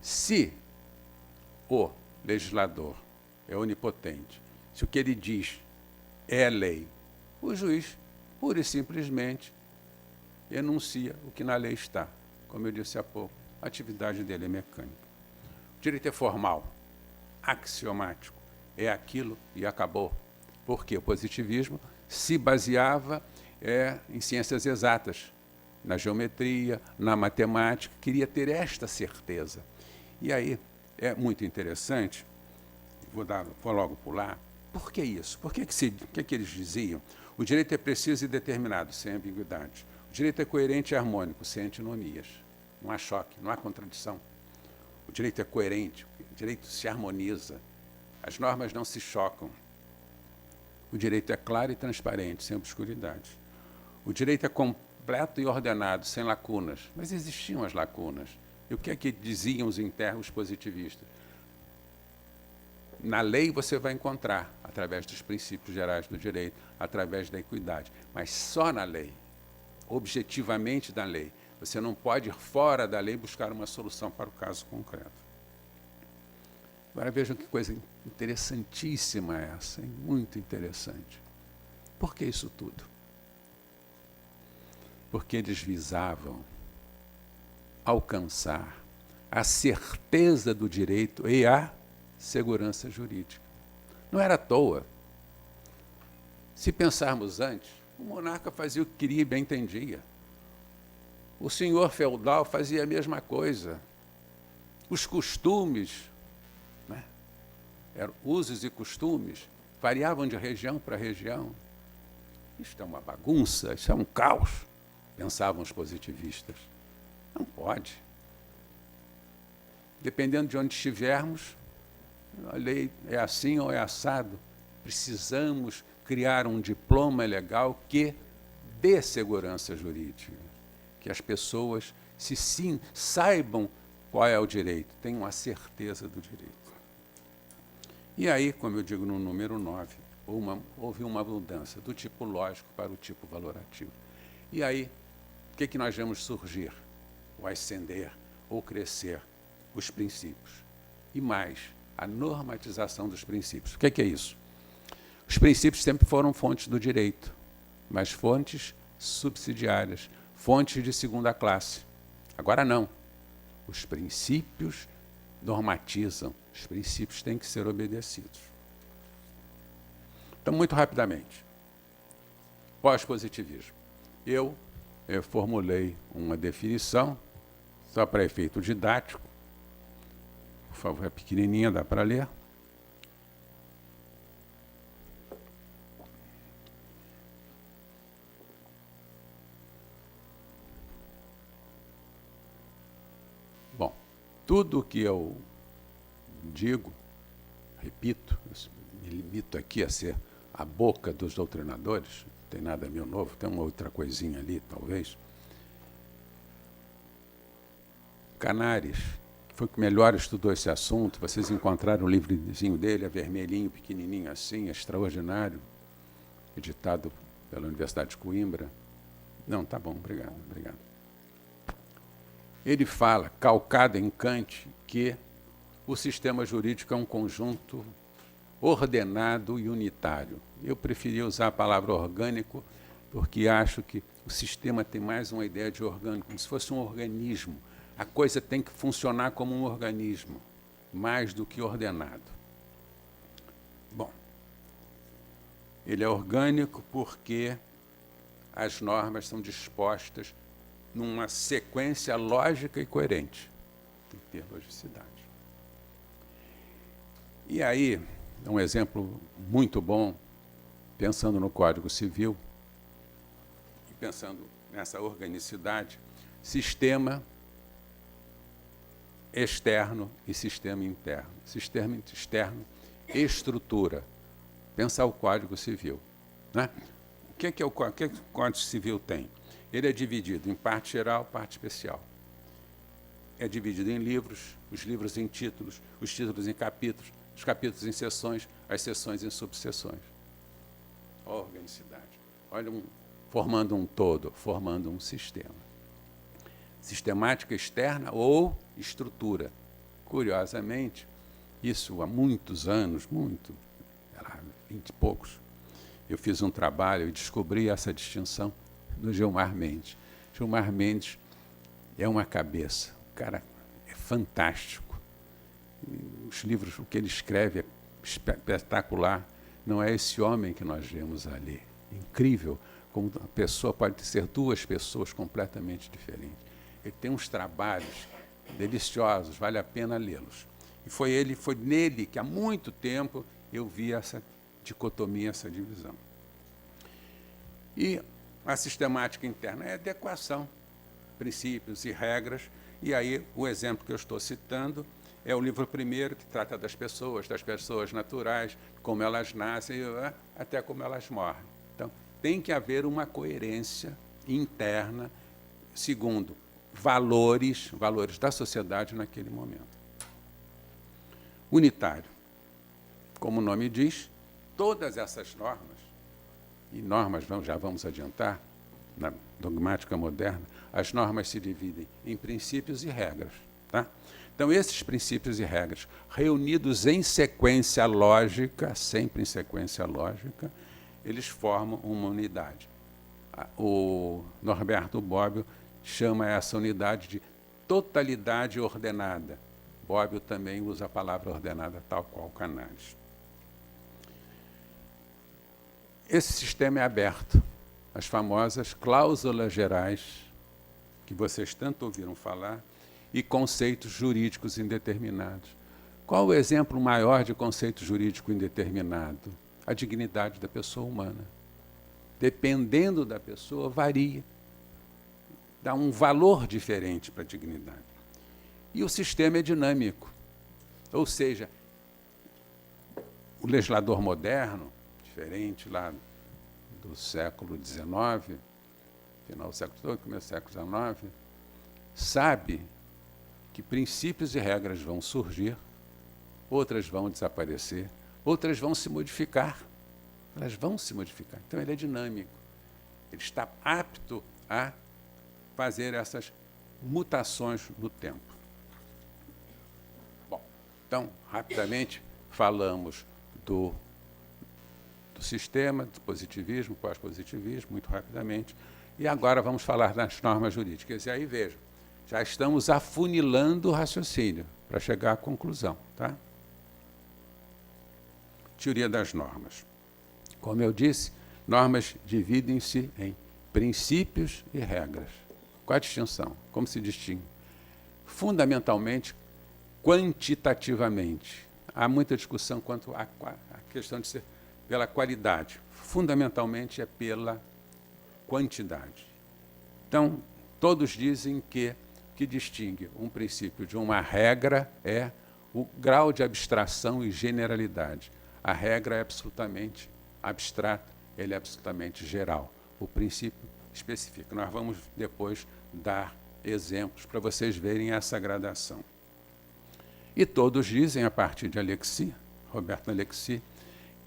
Se o legislador é onipotente, se o que ele diz é lei, o juiz, pura e simplesmente, enuncia o que na lei está. Como eu disse há pouco, a atividade dele é mecânica. O direito é formal, axiomático, é aquilo e acabou. Porque o positivismo se baseava em ciências exatas, na geometria, na matemática, queria ter esta certeza. E aí é muito interessante, vou logo pular, Por que isso? Por que eles diziam? O direito é preciso e determinado, sem ambiguidade. O direito é coerente e harmônico, sem antinomias. Não há choque, não há contradição. O direito é coerente, o direito se harmoniza. As normas não se chocam. O direito é claro e transparente, sem obscuridade. O direito é completo e ordenado, sem lacunas. Mas existiam as lacunas. E o que é que diziam os positivistas? Na lei você vai encontrar, através dos princípios gerais do direito, através da equidade, mas só na lei, objetivamente da lei. Você não pode ir fora da lei buscar uma solução para o caso concreto. Agora vejam que coisa interessantíssima essa, hein? Muito interessante. Por que isso tudo? Porque eles visavam alcançar a certeza do direito e a segurança jurídica. Não era à toa. Se pensarmos antes, o monarca fazia o que queria e bem entendia. O senhor feudal fazia a mesma coisa. Os costumes, né, eram usos e costumes, variavam de região para região. Isto é uma bagunça, isso é um caos, pensavam os positivistas. Não pode. Dependendo de onde estivermos, a lei é assim ou é assado. Precisamos criar um diploma legal que dê segurança jurídica, que as pessoas saibam qual é o direito, tenham a certeza do direito. E aí, como eu digo no número 9, houve uma mudança do tipo lógico para o tipo valorativo. E aí, o que nós vemos surgir? Ou ascender, ou crescer os princípios. E mais, a normatização dos princípios. O que é isso? Os princípios sempre foram fontes do direito, mas fontes subsidiárias, fontes de segunda classe. Agora não. Os princípios normatizam, os princípios têm que ser obedecidos. Então, muito rapidamente, pós-positivismo. Eu formulei uma definição, só para efeito didático. Por favor, é pequenininha, dá para ler. Bom, tudo o que eu digo, repito, me limito aqui a ser a boca dos doutrinadores, não tem nada meu novo, tem uma outra coisinha ali, talvez. Canaris foi o que melhor estudou esse assunto, vocês encontraram o livrozinho dele, é vermelhinho, pequenininho assim, extraordinário, editado pela Universidade de Coimbra. Não, tá bom, obrigado. Ele fala, calcado em Kant, que o sistema jurídico é um conjunto ordenado e unitário. Eu preferi usar a palavra orgânico, porque acho que o sistema tem mais uma ideia de orgânico, como se fosse um organismo. A coisa tem que funcionar como um organismo, mais do que ordenado. Bom, ele é orgânico porque as normas são dispostas numa sequência lógica e coerente. Tem que ter logicidade. E aí, um exemplo muito bom, pensando no Código Civil, e pensando nessa organicidade, sistema externo e sistema interno. Sistema externo, estrutura. Pensar o Código Civil. Né? O que o Código Civil tem? Ele é dividido em parte geral, parte especial. É dividido em livros, os livros em títulos, os títulos em capítulos, os capítulos em seções, as seções em subseções. Olha a organicidade. Olha, formando um todo, formando um sistema. Sistemática externa ou estrutura. Curiosamente, isso há muitos anos, 20 e poucos, eu fiz um trabalho e descobri essa distinção do Gilmar Mendes. Gilmar Mendes é uma cabeça, o cara é fantástico. Os livros, o que ele escreve é espetacular. Não é esse homem que nós vemos ali. Incrível como a pessoa pode ser duas pessoas completamente diferentes. Ele tem uns trabalhos deliciosos, vale a pena lê-los. E foi nele que há muito tempo eu vi essa dicotomia, essa divisão. E a sistemática interna é adequação, princípios e regras. E aí o exemplo que eu estou citando é o livro primeiro, que trata das pessoas naturais, como elas nascem, até como elas morrem. Então, tem que haver uma coerência interna, segundo, valores da sociedade naquele momento. Unitário. Como o nome diz, todas essas normas, e normas já vamos adiantar, na dogmática moderna, as normas se dividem em princípios e regras. Tá? Então, esses princípios e regras, reunidos em sequência lógica, sempre em sequência lógica, eles formam uma unidade. O Norberto Bobbio chama essa unidade de totalidade ordenada. Bobbio também usa a palavra ordenada, tal qual Canaris. Esse sistema é aberto. As famosas cláusulas gerais, que vocês tanto ouviram falar, e conceitos jurídicos indeterminados. Qual o exemplo maior de conceito jurídico indeterminado? A dignidade da pessoa humana. Dependendo da pessoa, varia. Dá um valor diferente para a dignidade. E o sistema é dinâmico. Ou seja, o legislador moderno, diferente lá do século XIX, final do século XVIII, começo do século XIX, sabe que princípios e regras vão surgir, outras vão desaparecer, outras vão se modificar. Elas vão se modificar. Então, ele é dinâmico. Ele está apto a fazer essas mutações no tempo. Bom, então, rapidamente, falamos do sistema, do positivismo, pós-positivismo, muito rapidamente, e agora vamos falar das normas jurídicas. E aí, vejam, já estamos afunilando o raciocínio para chegar à conclusão. Tá? Teoria das normas. Como eu disse, normas dividem-se em princípios e regras. Qual a distinção? Como se distingue? Fundamentalmente, quantitativamente. Há muita discussão quanto à questão de ser pela qualidade. Fundamentalmente é pela quantidade. Então, todos dizem que o que distingue um princípio de uma regra é o grau de abstração e generalidade. A regra é absolutamente abstrata, ele é absolutamente geral. O princípio especifica. Nós vamos depois dar exemplos para vocês verem essa gradação. E todos dizem, a partir de Alexis, Roberto Alexis,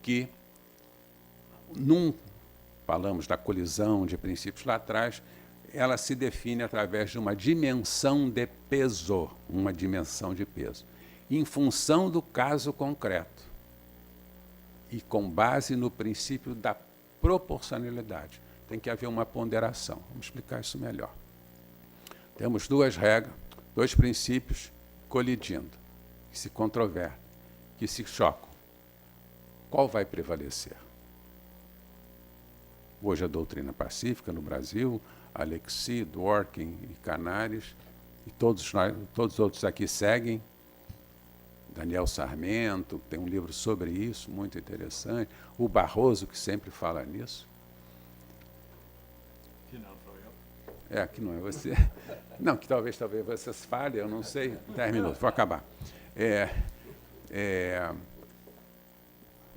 que falamos da colisão de princípios lá atrás, ela se define através de uma dimensão de peso, uma dimensão de peso, em função do caso concreto e com base no princípio da proporcionalidade. Tem que haver uma ponderação. Vamos explicar isso melhor. Temos duas regras, dois princípios colidindo, que se controvertem, que se chocam. Qual vai prevalecer? Hoje a doutrina pacífica no Brasil, Alexis, Dworkin e Canaris, e todos os outros aqui seguem. Daniel Sarmento tem um livro sobre isso, muito interessante. O Barroso, que sempre fala nisso. Que não sou eu. Que não é você. Não, que talvez vocês falem, eu não sei. 10 minutos, vou acabar.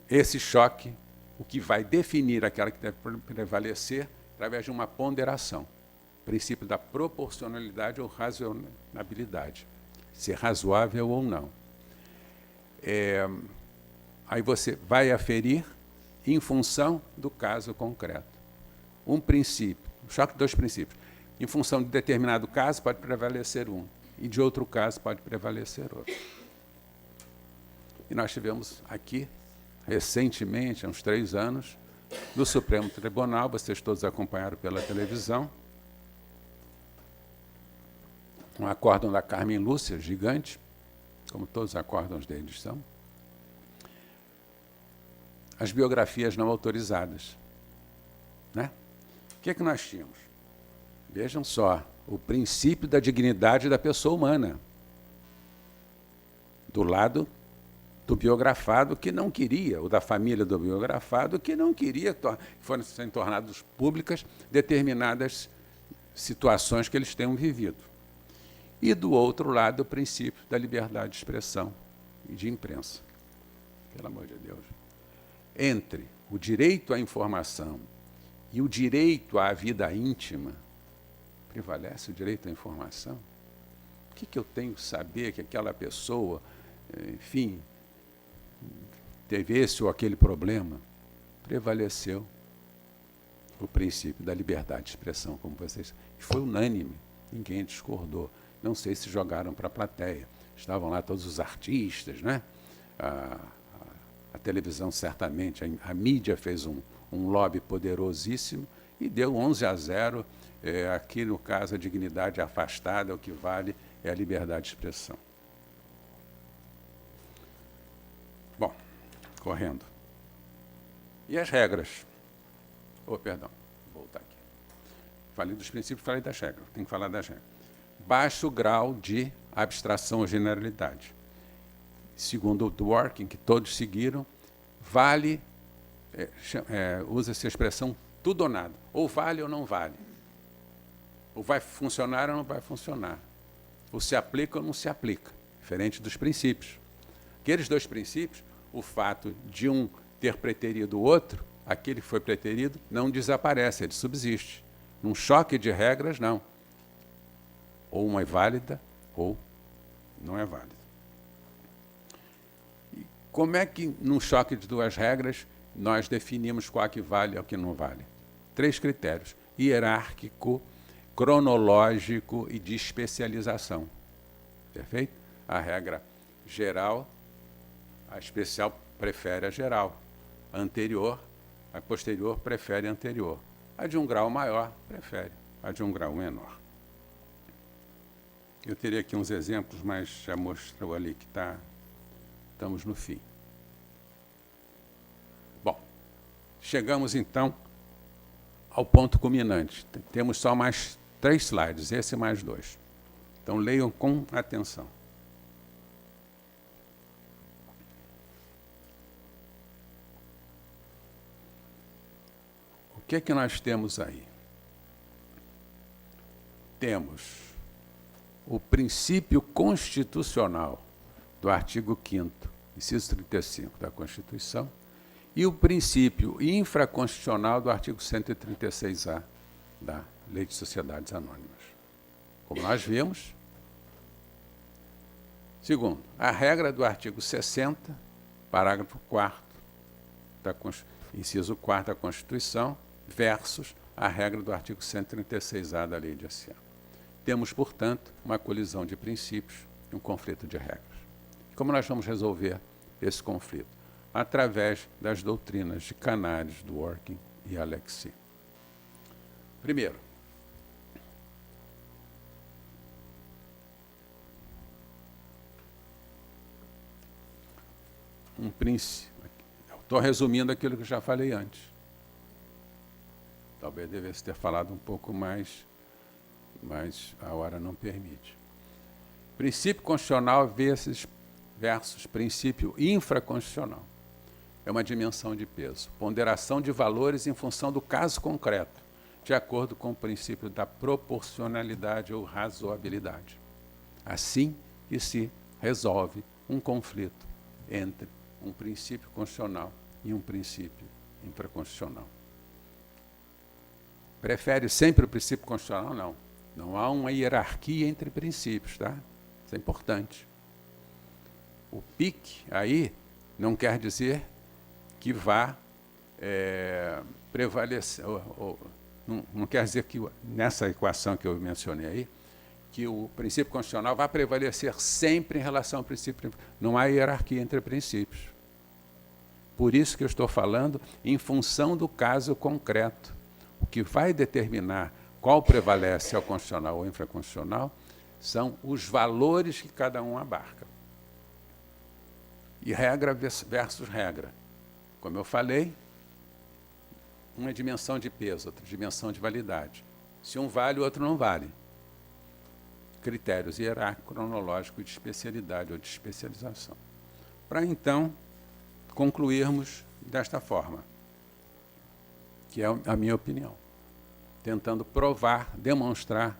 Esse choque, o que vai definir aquela que deve prevalecer, através de uma ponderação. Princípio da proporcionalidade ou razonabilidade. Ser razoável ou não. Aí você vai aferir em função do caso concreto. Um princípio, um choque de dois princípios. Em função de determinado caso, pode prevalecer um, e de outro caso, pode prevalecer outro. E nós tivemos aqui, recentemente, há uns 3 anos, no Supremo Tribunal, vocês todos acompanharam pela televisão, um acórdão da Carmen Lúcia, gigante, como todos os acórdãos deles são, as biografias não autorizadas. Né? O que é que nós tínhamos? Vejam só, o princípio da dignidade da pessoa humana. Do lado do biografado que não queria, ou da família do biografado que não queria que fossem tornadas públicas determinadas situações que eles tenham vivido. E, do outro lado, o princípio da liberdade de expressão e de imprensa. Pelo amor de Deus. Entre o direito à informação e o direito à vida íntima, prevalece o direito à informação? O que eu tenho que saber que aquela pessoa, enfim, teve esse ou aquele problema? Prevaleceu o princípio da liberdade de expressão, como vocês. Foi unânime, ninguém discordou. Não sei se jogaram para a plateia. Estavam lá todos os artistas, né? A televisão, certamente, a mídia fez um lobby poderosíssimo e deu 11-0. Aqui, no caso, a dignidade afastada, o que vale é a liberdade de expressão. Bom, correndo. E as regras? Perdão, vou voltar aqui. Falei dos princípios, falei das regras. Tenho que falar das regras. Baixo grau de abstração ou generalidade. Segundo o Dworkin, que todos seguiram, vale, usa-se a expressão tudo ou nada. Ou vale ou não vale. Ou vai funcionar ou não vai funcionar. Ou se aplica ou não se aplica. Diferente dos princípios. Aqueles dois princípios, o fato de um ter preterido o outro, aquele que foi preterido, não desaparece, ele subsiste. Num choque de regras, não. Ou uma é válida, ou não é válida. E como é que, num choque de duas regras, nós definimos qual que vale e o que não vale? 3 critérios: hierárquico, cronológico e de especialização. Perfeito? A regra geral, a especial prefere a geral. A anterior, a posterior prefere a anterior. A de um grau maior prefere a de um grau menor. Eu teria aqui uns exemplos, mas já mostrou ali que estamos no fim. Bom, chegamos então ao ponto culminante. Temos só mais 3 slides, esse mais 2. Então leiam com atenção. O que é que nós temos aí? Temos o princípio constitucional do artigo 5º, inciso 35 da Constituição, e o princípio infraconstitucional do artigo 136-A da Lei de Sociedades Anônimas. Como nós vimos, segundo, a regra do artigo 60, parágrafo 4º, inciso 4º da Constituição, versus a regra do artigo 136-A da Lei de Asciano. Temos, portanto, uma colisão de princípios e um conflito de regras. Como nós vamos resolver esse conflito? Através das doutrinas de Canaris, Dworkin e Alexis. Primeiro, um princípio. Estou resumindo aquilo que eu já falei antes. Talvez devesse ter falado um pouco mais, mas a hora não permite. Princípio constitucional versus princípio infraconstitucional. É uma dimensão de peso. Ponderação de valores em função do caso concreto, de acordo com o princípio da proporcionalidade ou razoabilidade. Assim que se resolve um conflito entre um princípio constitucional e um princípio infraconstitucional. Prefere sempre o princípio constitucional? Não. Não há uma hierarquia entre princípios, tá? Isso é importante. O PIC aí não quer dizer que vá prevalecer, não quer dizer que nessa equação que eu mencionei aí, que o princípio constitucional vai prevalecer sempre em relação ao princípio. Não há hierarquia entre princípios. Por isso que eu estou falando em função do caso concreto. O que vai determinar qual prevalece ao constitucional ou infraconstitucional são os valores que cada um abarca. E regra versus regra. Como eu falei, uma dimensão de peso, outra dimensão de validade. Se um vale, o outro não vale. Critérios hierárquico, cronológico e de especialidade ou de especialização. para então concluirmos desta forma, que é a minha opinião, tentando provar, demonstrar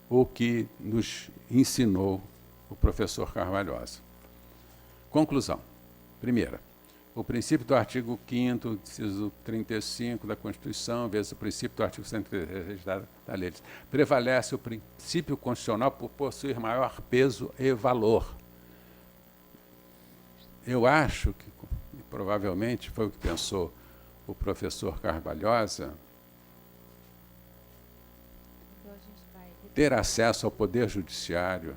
o que nos ensinou o professor Carvalhosa. Conclusão. Primeira, o princípio do artigo 5º, inciso 35 da Constituição, vezes o princípio do artigo 103 da lei, prevalece o princípio constitucional por possuir maior peso e valor. Eu acho que, e provavelmente foi o que pensou o professor Carvalhosa, ter acesso ao Poder Judiciário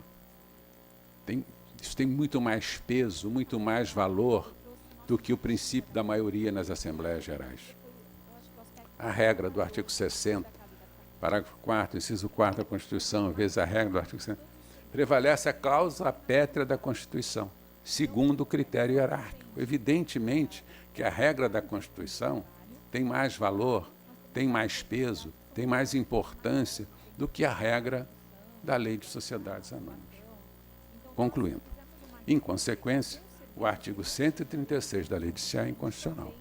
isso tem muito mais peso, muito mais valor do que o princípio da maioria nas Assembleias Gerais. A regra do artigo 60, parágrafo 4º, inciso 4º da Constituição, vezes a regra do artigo 60, prevalece a cláusula pétrea da Constituição, segundo o critério hierárquico. Evidentemente que a regra da Constituição tem mais valor, tem mais peso, tem mais importância do que a regra da Lei de Sociedades Anônimas. Concluindo, em consequência, o artigo 136 da Lei de Sé é inconstitucional,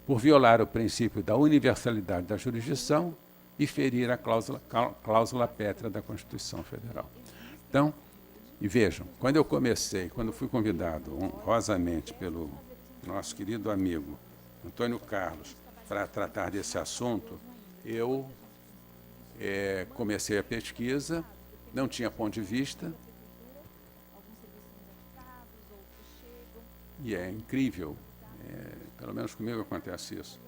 por violar o princípio da universalidade da jurisdição e ferir a cláusula pétrea da Constituição Federal. Então, e vejam, quando fui convidado honrosamente pelo nosso querido amigo Antônio Carlos para tratar desse assunto, eu comecei a pesquisa, não tinha ponto de vista, e é incrível, pelo menos comigo acontece isso.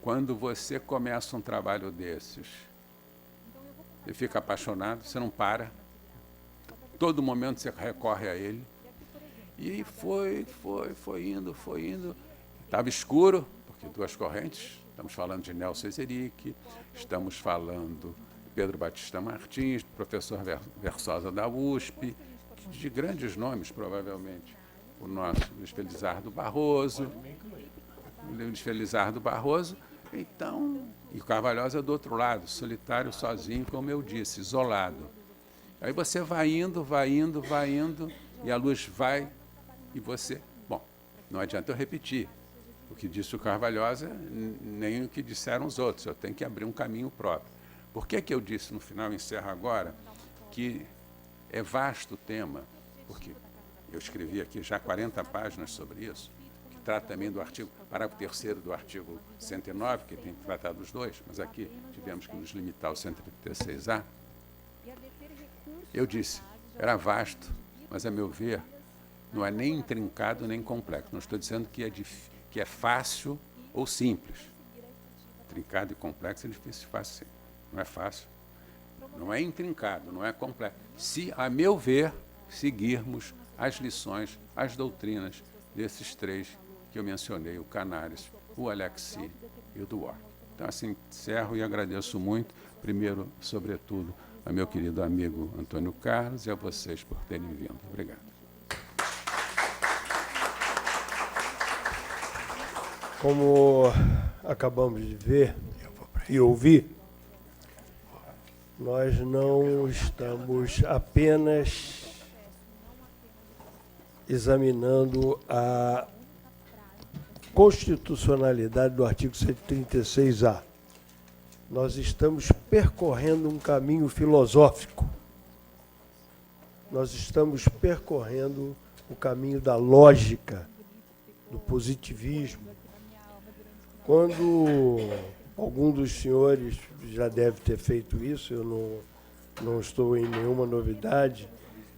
Quando você começa um trabalho desses, você fica apaixonado, você não para, todo momento você recorre a ele, e foi indo, estava escuro, porque duas correntes, estamos falando de Nelson Ezeric, estamos falando de Pedro Batista Martins, do professor Versosa da USP, de grandes nomes, provavelmente. O nosso Luiz Felizardo Barroso, então, e o Carvalhosa do outro lado, solitário, sozinho, como eu disse, isolado. Aí você vai indo, e a luz vai, e você... Bom, não adianta eu repetir o que disse o Carvalhosa, nem o que disseram os outros, eu tenho que abrir um caminho próprio. Por que eu disse no final, encerro agora, que é vasto o tema, porque eu escrevi aqui já 40 páginas sobre isso, que trata também do artigo, parágrafo 3º do artigo 109, que tem que tratar dos dois, mas aqui tivemos que nos limitar ao 136A. Eu disse, era vasto, mas, a meu ver, não é nem intrincado nem complexo. Não estou dizendo que é fácil ou simples. Trincado e complexo é difícil, fácil sim. Não é fácil. Não é intrincado, não é complexo. Se, a meu ver, seguirmos as lições, as doutrinas desses três que eu mencionei, o Canaris, o Alexis e o Duarte. Então, assim, encerro e agradeço muito, primeiro, sobretudo, a meu querido amigo Antônio Carlos e a vocês por terem vindo. Obrigado. Como acabamos de ver e ouvir, nós não estamos apenas examinando a constitucionalidade do artigo 136A. Nós estamos percorrendo um caminho filosófico. Nós estamos percorrendo o caminho da lógica, do positivismo. Quando algum dos senhores já deve ter feito isso, eu não estou em nenhuma novidade,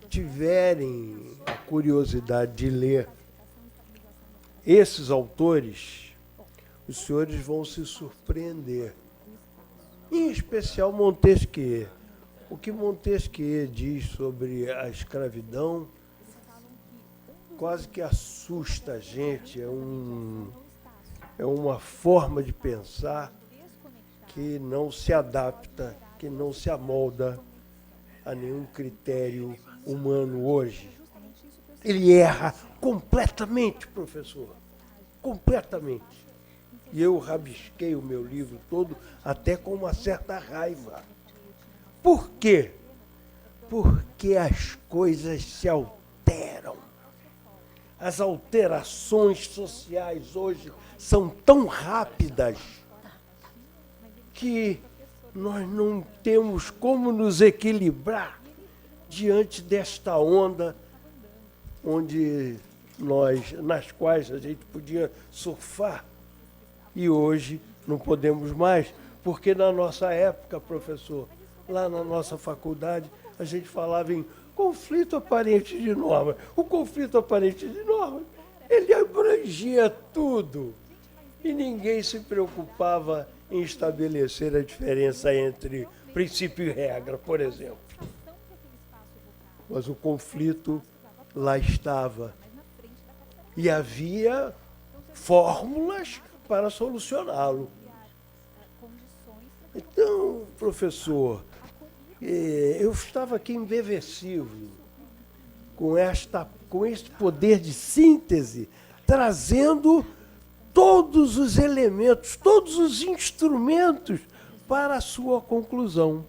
tiverem a curiosidade de ler esses autores, os senhores vão se surpreender. Em especial Montesquieu. O que Montesquieu diz sobre a escravidão quase que assusta a gente. É uma forma de pensar que não se adapta, que não se amolda a nenhum critério humano hoje. Ele erra completamente, professor. Completamente. E eu rabisquei o meu livro todo até com uma certa raiva. Por quê? Porque as coisas se alteram as alterações sociais hoje são tão rápidas que nós não temos como nos equilibrar diante desta onda nas quais a gente podia surfar e hoje não podemos mais, porque na nossa época, professor, lá na nossa faculdade, a gente falava em conflito aparente de normas. O conflito aparente de normas, ele abrangia tudo. E ninguém se preocupava em estabelecer a diferença entre princípio e regra, por exemplo. Mas o conflito lá estava. E havia fórmulas para solucioná-lo. Então, professor, eu estava aqui embevecido com este poder de síntese, trazendo todos os elementos, todos os instrumentos para a sua conclusão.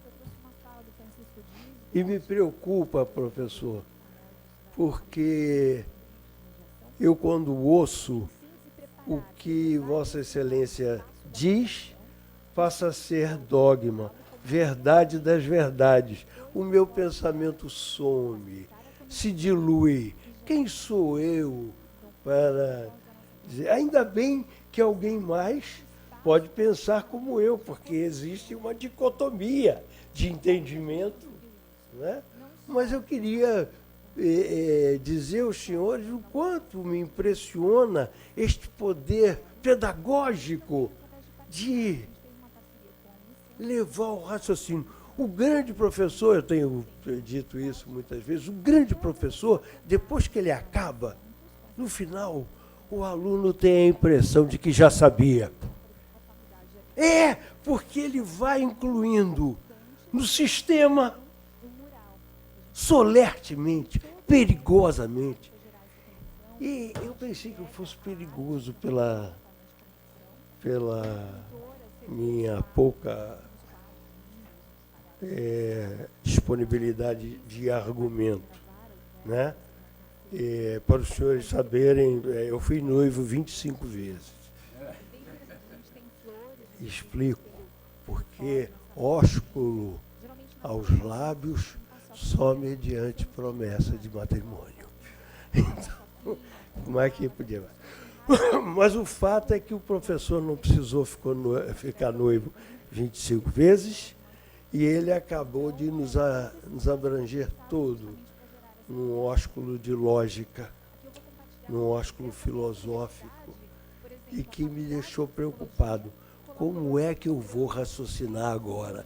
E me preocupa, professor, porque eu, quando ouço o que Vossa Excelência diz, passa a ser dogma, verdade das verdades. O meu pensamento some, se dilui. Quem sou eu para dizer? Ainda bem que alguém mais pode pensar como eu, porque existe uma dicotomia de entendimento, né? Mas eu queria dizer aos senhores o quanto me impressiona este poder pedagógico de levar o raciocínio. O grande professor, eu tenho dito isso muitas vezes, o grande professor, depois que ele acaba, no final, o aluno tem a impressão de que já sabia. Porque ele vai incluindo no sistema solertemente, perigosamente. E eu pensei que eu fosse perigoso pela minha pouca disponibilidade de argumento, né? Para os senhores saberem, eu fui noivo 25 vezes. Explico, porque ósculo aos lábios só mediante promessa de matrimônio. Então, como é que podia? Mas o fato é que o professor não precisou ficar noivo 25 vezes e ele acabou de nos abranger todo num ósculo de lógica, num ósculo filosófico, e que me deixou preocupado. Como é que eu vou raciocinar agora?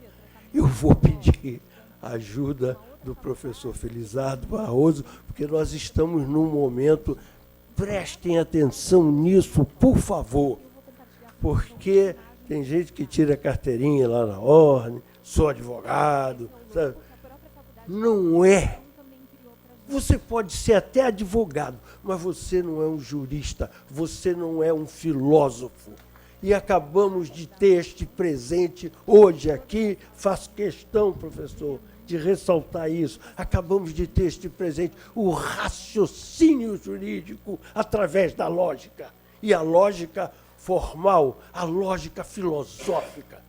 Eu vou pedir ajuda do professor Felizardo Barroso, porque nós estamos num momento, prestem atenção nisso, por favor, porque tem gente que tira a carteirinha lá na ordem, sou advogado, sabe? Não é. Você pode ser até advogado, mas você não é um jurista, você não é um filósofo. E acabamos de ter este presente hoje aqui, faço questão, professor, de ressaltar isso. Acabamos de ter este presente, o raciocínio jurídico através da lógica. E a lógica formal, a lógica filosófica.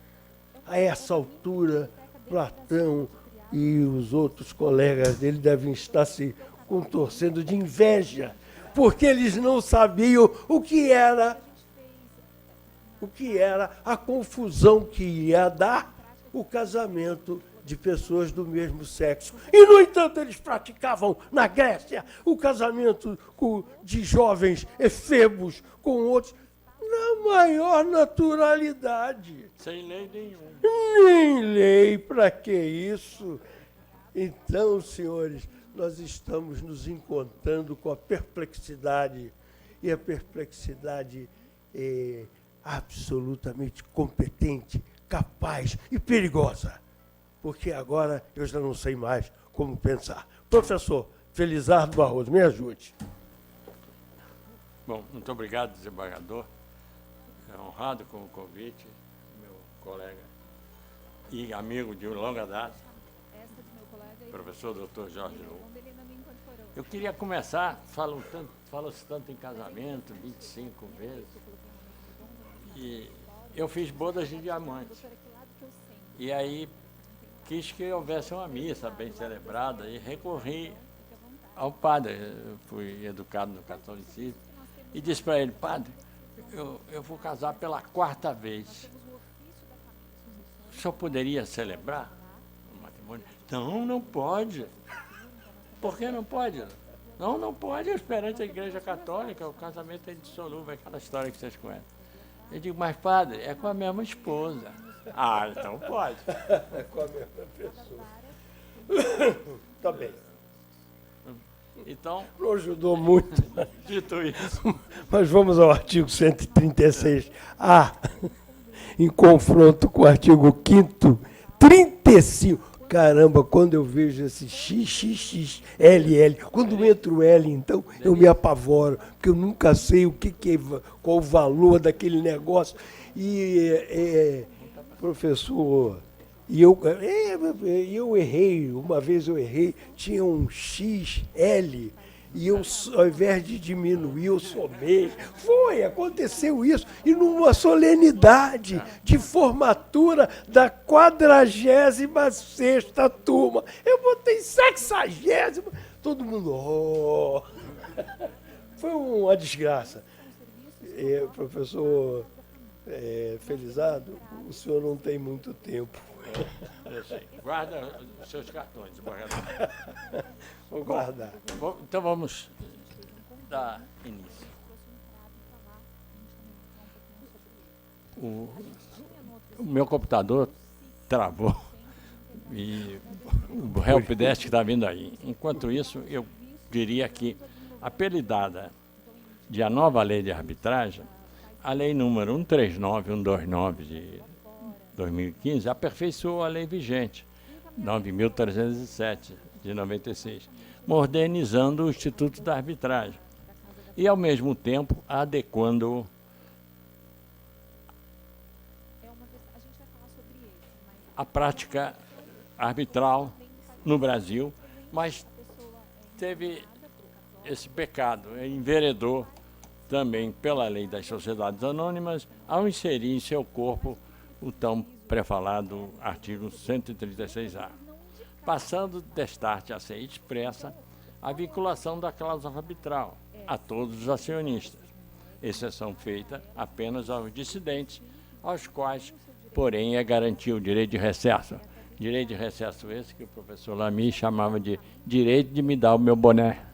A essa altura, Platão e os outros colegas dele devem estar se contorcendo de inveja, porque eles não sabiam o que era a confusão que ia dar o casamento de pessoas do mesmo sexo. E, no entanto, eles praticavam na Grécia o casamento de jovens efebos com outros na maior naturalidade. Sem lei nenhuma. Nem lei, para que isso? Então, senhores, nós estamos nos encontrando com a perplexidade, e a perplexidade é absolutamente competente, capaz e perigosa, porque agora eu já não sei mais como pensar. Professor Felizardo Barroso, me ajude. Bom, muito obrigado, desembargador. Honrado com o convite, meu colega e amigo de longa data, professor Dr. Jorge Lu. Eu queria começar, fala-se tanto em casamento, 25 vezes, e eu fiz bodas de diamante. E aí quis que houvesse uma missa bem celebrada e recorri ao padre. Eu fui educado no catolicismo e disse para ele: padre, eu vou casar pela 4ª vez. O senhor poderia celebrar o matrimônio? Não, não pode. Por que não pode? Não, não pode. Perante a Igreja Católica, o casamento é indissolúvel, aquela história que vocês conhecem. Eu digo: mas padre, é com a mesma esposa. Ah, então pode. É com a mesma pessoa. Tá bem. Então, Não ajudou muito, dito isso, mas vamos ao artigo 136-A, em confronto com o artigo 5º, 35. Caramba, quando eu vejo esse XXX, LL, quando entra o L, então, eu me apavoro, porque eu nunca sei o que é, qual o valor daquele negócio. E, professor, eu errei, uma vez eu errei, tinha um XL, e eu, ao invés de diminuir, eu somei. Aconteceu isso, e numa solenidade de formatura da 46ª turma. Eu botei 60ª, todo mundo, oh. Foi uma desgraça. Professor Felizardo, o senhor não tem muito tempo. guarda os seus cartões, desembargador. Vou guardar. Então vamos dar início. O meu computador travou e o helpdesk está vindo aí. Enquanto isso, eu diria que, apelidada de a nova lei de arbitragem, a lei número 139/129 de 2015 aperfeiçoou a lei vigente, 9.307 de 96, modernizando o Instituto da Arbitragem e, ao mesmo tempo, adequando-o à prática arbitral no Brasil, mas teve esse pecado, enveredou também pela lei das sociedades anônimas, ao inserir em seu corpo o tão pré-falado artigo 136-A, passando de destarte a ser expressa a vinculação da cláusula arbitral a todos os acionistas, exceção feita apenas aos dissidentes, aos quais, porém, é garantido o direito de recesso. Direito de recesso esse que o professor Lamy chamava de direito de me dar o meu boné,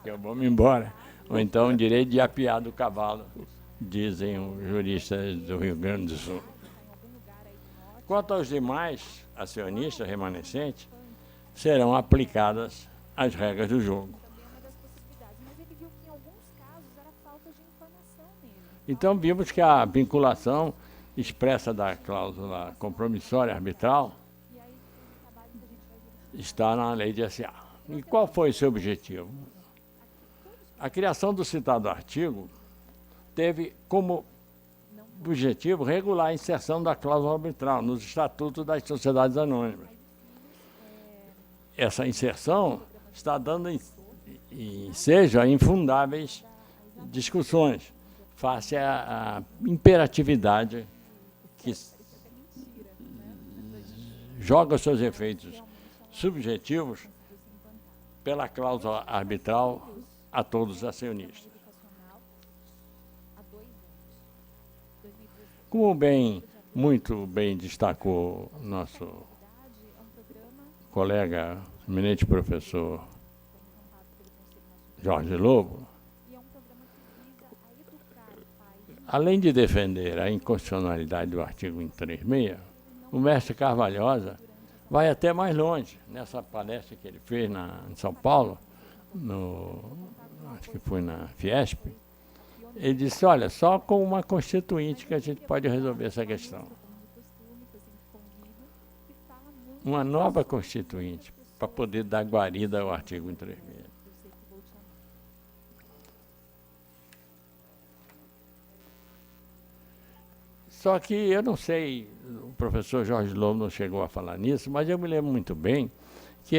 que eu vou me embora, ou então direito de apiar do cavalo, dizem os juristas do Rio Grande do Sul. Quanto aos demais acionistas remanescentes, serão aplicadas as regras do jogo. Então, vimos que a vinculação expressa da cláusula compromissória arbitral está na lei de SA. E qual foi o seu objetivo? A criação do citado artigo teve como objetivo regular a inserção da cláusula arbitral nos estatutos das sociedades anônimas. Essa inserção está dando ensejo a infundáveis discussões face à imperatividade que joga seus efeitos subjetivos pela cláusula arbitral a todos os acionistas. Como muito bem destacou nosso colega, eminente professor Jorge Lobo, além de defender a inconstitucionalidade do artigo 136, o mestre Carvalhosa vai até mais longe. Nessa palestra que ele fez em São Paulo, acho que foi na Fiesp, ele disse: olha, só com uma constituinte que a gente pode resolver essa questão. Uma nova constituinte, para poder dar guarida ao artigo 136. Só que eu não sei, o professor Jorge Lobo não chegou a falar nisso, mas eu me lembro muito bem que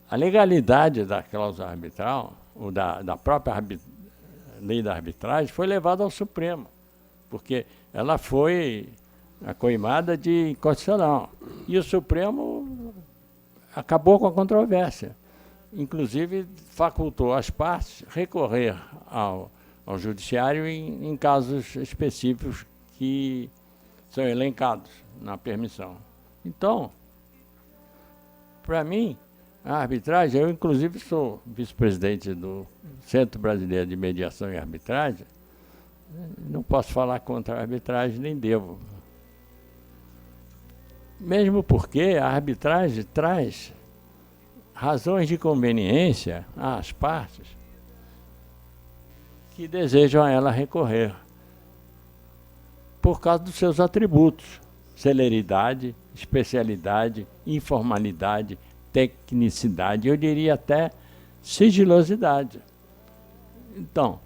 A legalidade da cláusula arbitral, ou da própria lei da arbitragem, foi levada ao Supremo, porque ela foi acoimada de inconstitucional. E o Supremo acabou com a controvérsia. Inclusive, facultou as partes recorrer ao judiciário em casos específicos que são elencados na permissão. Então, para mim, a arbitragem, eu inclusive sou vice-presidente do Centro Brasileiro de Mediação e Arbitragem, não posso falar contra a arbitragem, nem devo. Mesmo porque a arbitragem traz razões de conveniência às partes que desejam a ela recorrer, por causa dos seus atributos: celeridade, especialidade, informalidade, tecnicidade, eu diria até sigilosidade. Então,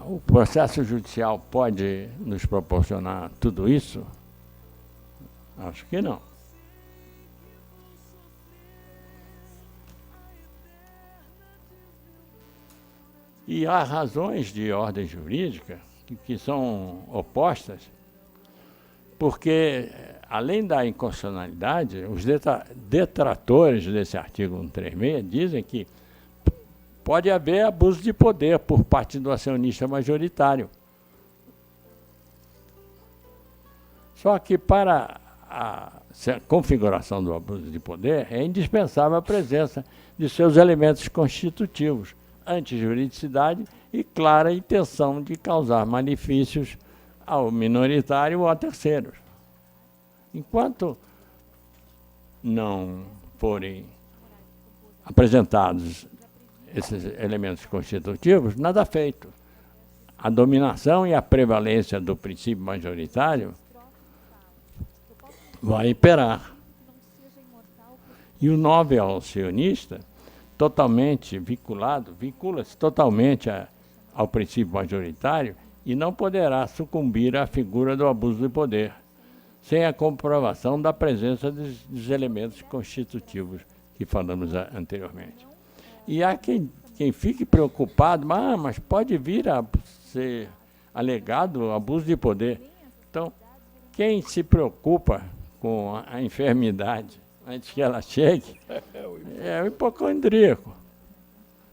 o processo judicial pode nos proporcionar tudo isso? Acho que não. E há razões de ordem jurídica que são opostas, porque, além da inconstitucionalidade, os detratores desse artigo 136 dizem que pode haver abuso de poder por parte do acionista majoritário. Só que para a configuração do abuso de poder é indispensável a presença de seus elementos constitutivos: antijuridicidade e clara intenção de causar malefícios ao minoritário ou a terceiros. Enquanto não forem apresentados esses elementos constitutivos, nada feito. A dominação e a prevalência do princípio majoritário vai imperar. E o novel acionista, totalmente vincula-se totalmente ao princípio majoritário e não poderá sucumbir à figura do abuso de poder, sem a comprovação da presença dos elementos constitutivos que falamos anteriormente. E há quem fique preocupado, mas pode vir a ser alegado abuso de poder. Então, quem se preocupa com a enfermidade antes que ela chegue é o hipocondríaco.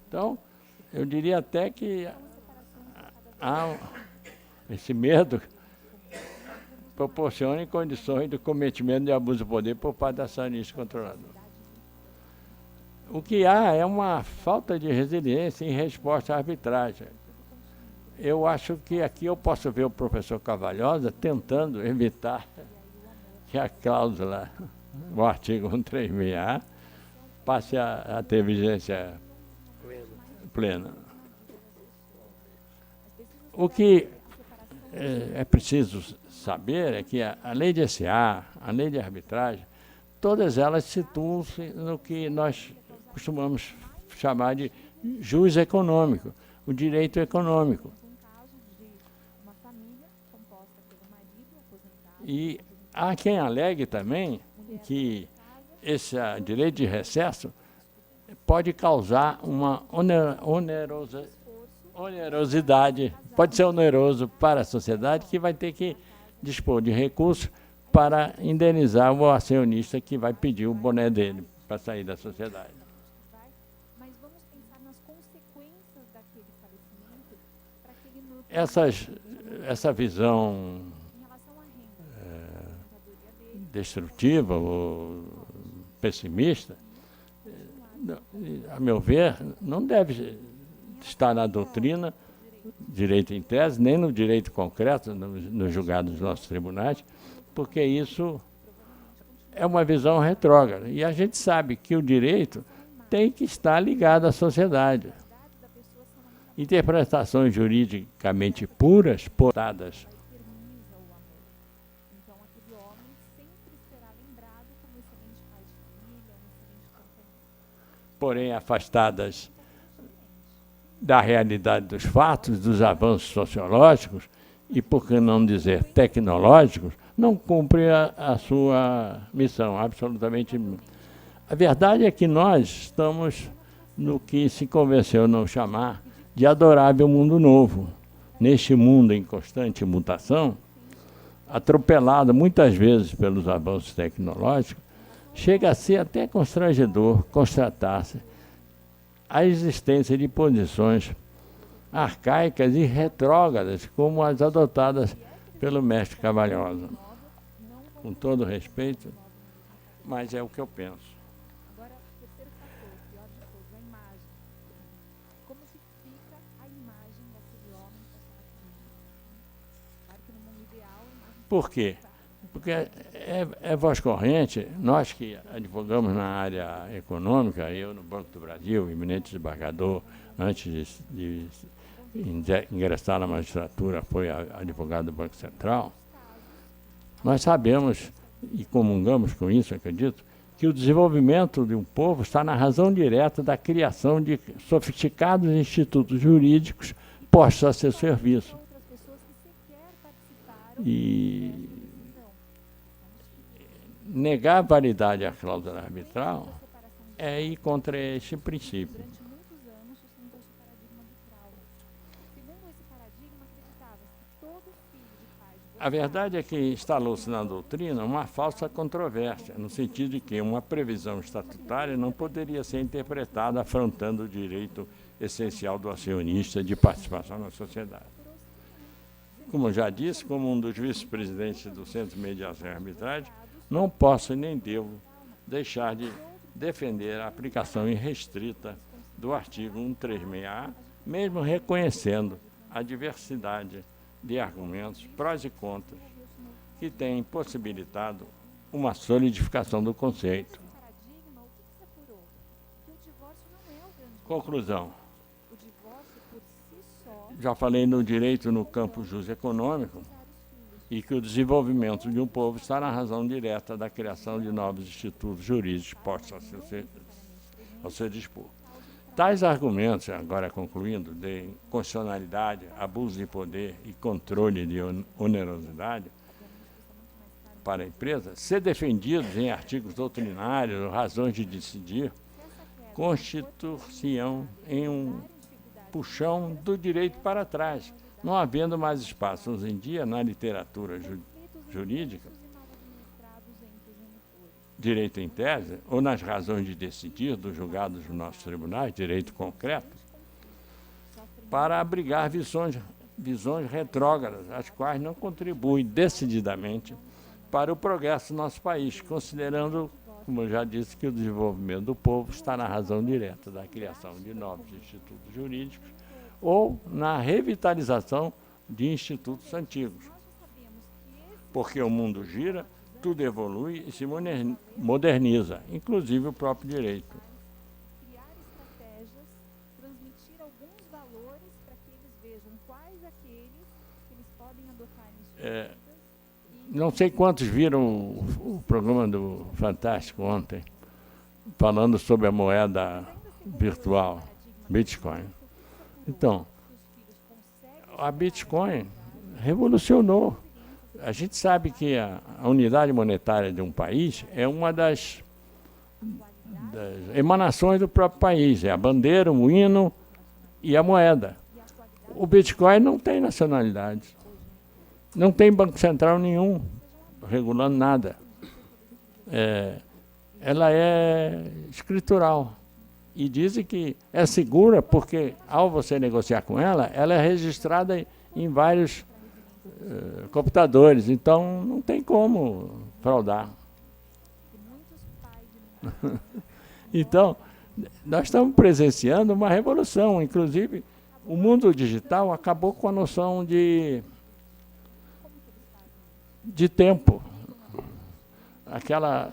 Então, eu diria até que há esse medo proporciona condições de cometimento de abuso de poder por parte da acionista controladora. O que há é uma falta de resiliência em resposta à arbitragem. Eu acho que aqui eu posso ver o professor Cavalhosa tentando evitar que a cláusula, o artigo 136A, passe a ter vigência plena. O que é preciso saber é que a lei de SA, a lei de arbitragem, todas elas situam-se no que nós costumamos chamar de jus econômico, o direito econômico. E há quem alegue também que esse direito de recesso pode causar uma onerosidade, pode ser oneroso para a sociedade, que vai ter que dispor de recursos para indenizar o acionista que vai pedir o boné dele para sair da sociedade. Mas vamos pensar nas consequências daquele falecimento para aquele essa visão em relação à renda, destrutiva ou pessimista, a meu ver, não deve estar na doutrina, direito em tese, nem no direito concreto, no julgado dos nossos tribunais, porque isso é uma visão retrógrada. E a gente sabe que o direito tem que estar ligado à sociedade. Interpretações juridicamente puras, portadas. então aquele homem sempre será lembrado como excelente pai de família, excelente companheiro. Porém afastadas da realidade dos fatos, dos avanços sociológicos e, por que não dizer, tecnológicos, não cumpre a sua missão, absolutamente. A verdade é que nós estamos no que se convencionou chamar de adorável mundo novo. Neste mundo em constante mutação, atropelado muitas vezes pelos avanços tecnológicos, chega a ser até constrangedor constatar-se a existência de posições arcaicas e retrógradas, como as adotadas pelo mestre Cavalhosa. Com todo respeito, mas é o que eu penso. Agora, terceiro fator, pior de todos, a imagem. Como se fica a imagem daquele homem com aquela família? Claro que no mundo ideal, a imagem... Por quê? Porque é voz corrente, nós que advogamos na área econômica, eu no Banco do Brasil, eminente desembargador, antes de ingressar na magistratura, foi advogado do Banco Central, nós sabemos e comungamos com isso, acredito, que o desenvolvimento de um povo está na razão direta da criação de sofisticados institutos jurídicos postos a seu serviço. E negar a validade à cláusula arbitral é ir contra este princípio. Durante muitos anos sustentou-se o paradigma do trauma. Segundo esse paradigma, acreditava-se que todo filho de pai A verdade é que instalou-se na doutrina uma falsa controvérsia, no sentido de que uma previsão estatutária não poderia ser interpretada afrontando o direito essencial do acionista de participação na sociedade. Como já disse, como um dos vice-presidentes do Centro de Mediação e Arbitragem, não posso e nem devo deixar de defender a aplicação irrestrita do artigo 136A, mesmo reconhecendo a diversidade de argumentos, prós e contras, que têm possibilitado uma solidificação do conceito. Conclusão. Já falei no direito no campo juseconômico e que o desenvolvimento de um povo está na razão direta da criação de novos institutos jurídicos postos ao seu dispor. Tais argumentos, agora concluindo, de constitucionalidade, abuso de poder e controle de onerosidade para a empresa, ser defendidos em artigos doutrinários, razões de decidir, constituir-se-ão em um puxão do direito para trás, não havendo mais espaço hoje em dia na literatura jurídica, direito em tese, ou nas razões de decidir dos julgados dos nossos tribunais, direito concreto, para abrigar visões retrógradas, as quais não contribuem decididamente para o progresso do nosso país, considerando, como eu já disse, que o desenvolvimento do povo está na razão direta da criação de novos institutos jurídicos ou na revitalização de institutos antigos. Porque o mundo gira, tudo evolui e se moderniza, inclusive o próprio direito. Criar estratégias, transmitir alguns valores para que eles vejam quais aqueles que eles podem adotar em suas vidas. Não sei quantos viram o programa do Fantástico ontem, falando sobre a moeda virtual, Bitcoin. Então, a Bitcoin revolucionou. A gente sabe que a unidade monetária de um país é uma das emanações do próprio país. É a bandeira, o hino e a moeda. O Bitcoin não tem nacionalidade. Não tem banco central nenhum regulando nada. Ela é escritural. E dizem que é segura porque, ao você negociar com ela, ela é registrada em vários computadores. Então, não tem como fraudar. Então, nós estamos presenciando uma revolução. Inclusive, o mundo digital acabou com a noção de tempo. Aquela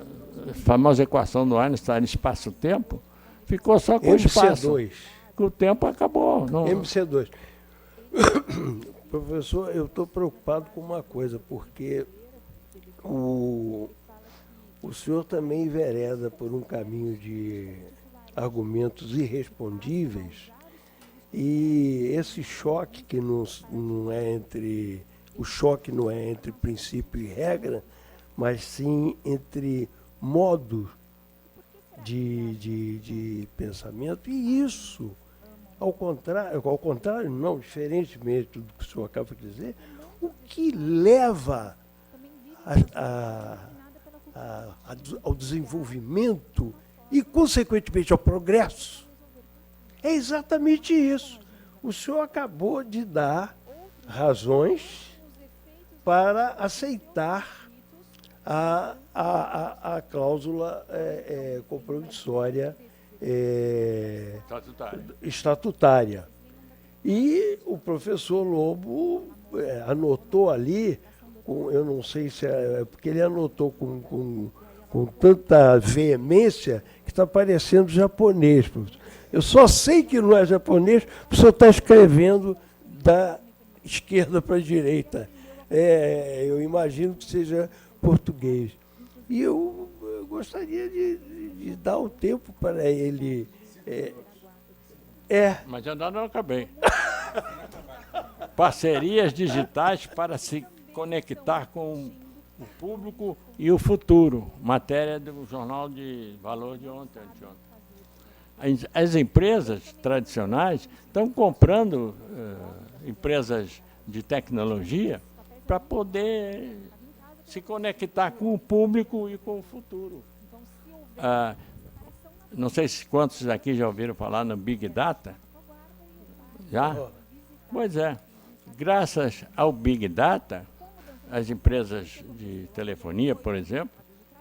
famosa equação do Einstein, espaço-tempo, ficou só com o espaço. MC2. O tempo acabou. Não... MC2. Professor, eu estou preocupado com uma coisa, porque o senhor também envereda por um caminho de argumentos irrespondíveis e esse choque que não é entre... O choque não é entre princípio e regra, mas sim entre modo de pensamento, e isso, ao contrário, não, diferentemente do que o senhor acaba de dizer, o que leva ao desenvolvimento e, consequentemente, ao progresso, é exatamente isso. O senhor acabou de dar razões para aceitar a cláusula compromissória estatutária. E o professor Lobo anotou ali, eu não sei se é porque ele anotou com tanta veemência que está parecendo japonês, professor. Eu só sei que não é japonês porque o senhor está escrevendo da esquerda para a direita. Eu imagino que seja português. E eu gostaria de dar o tempo para ele. Mas ainda não acabei. Parcerias digitais para se conectar com o público e o futuro. Matéria do Jornal de Valor de ontem. As empresas tradicionais estão comprando empresas de tecnologia para poder se conectar com o público e com o futuro. Não sei se quantos aqui já ouviram falar no Big Data. Já? Pois é. Graças ao Big Data, as empresas de telefonia, por exemplo,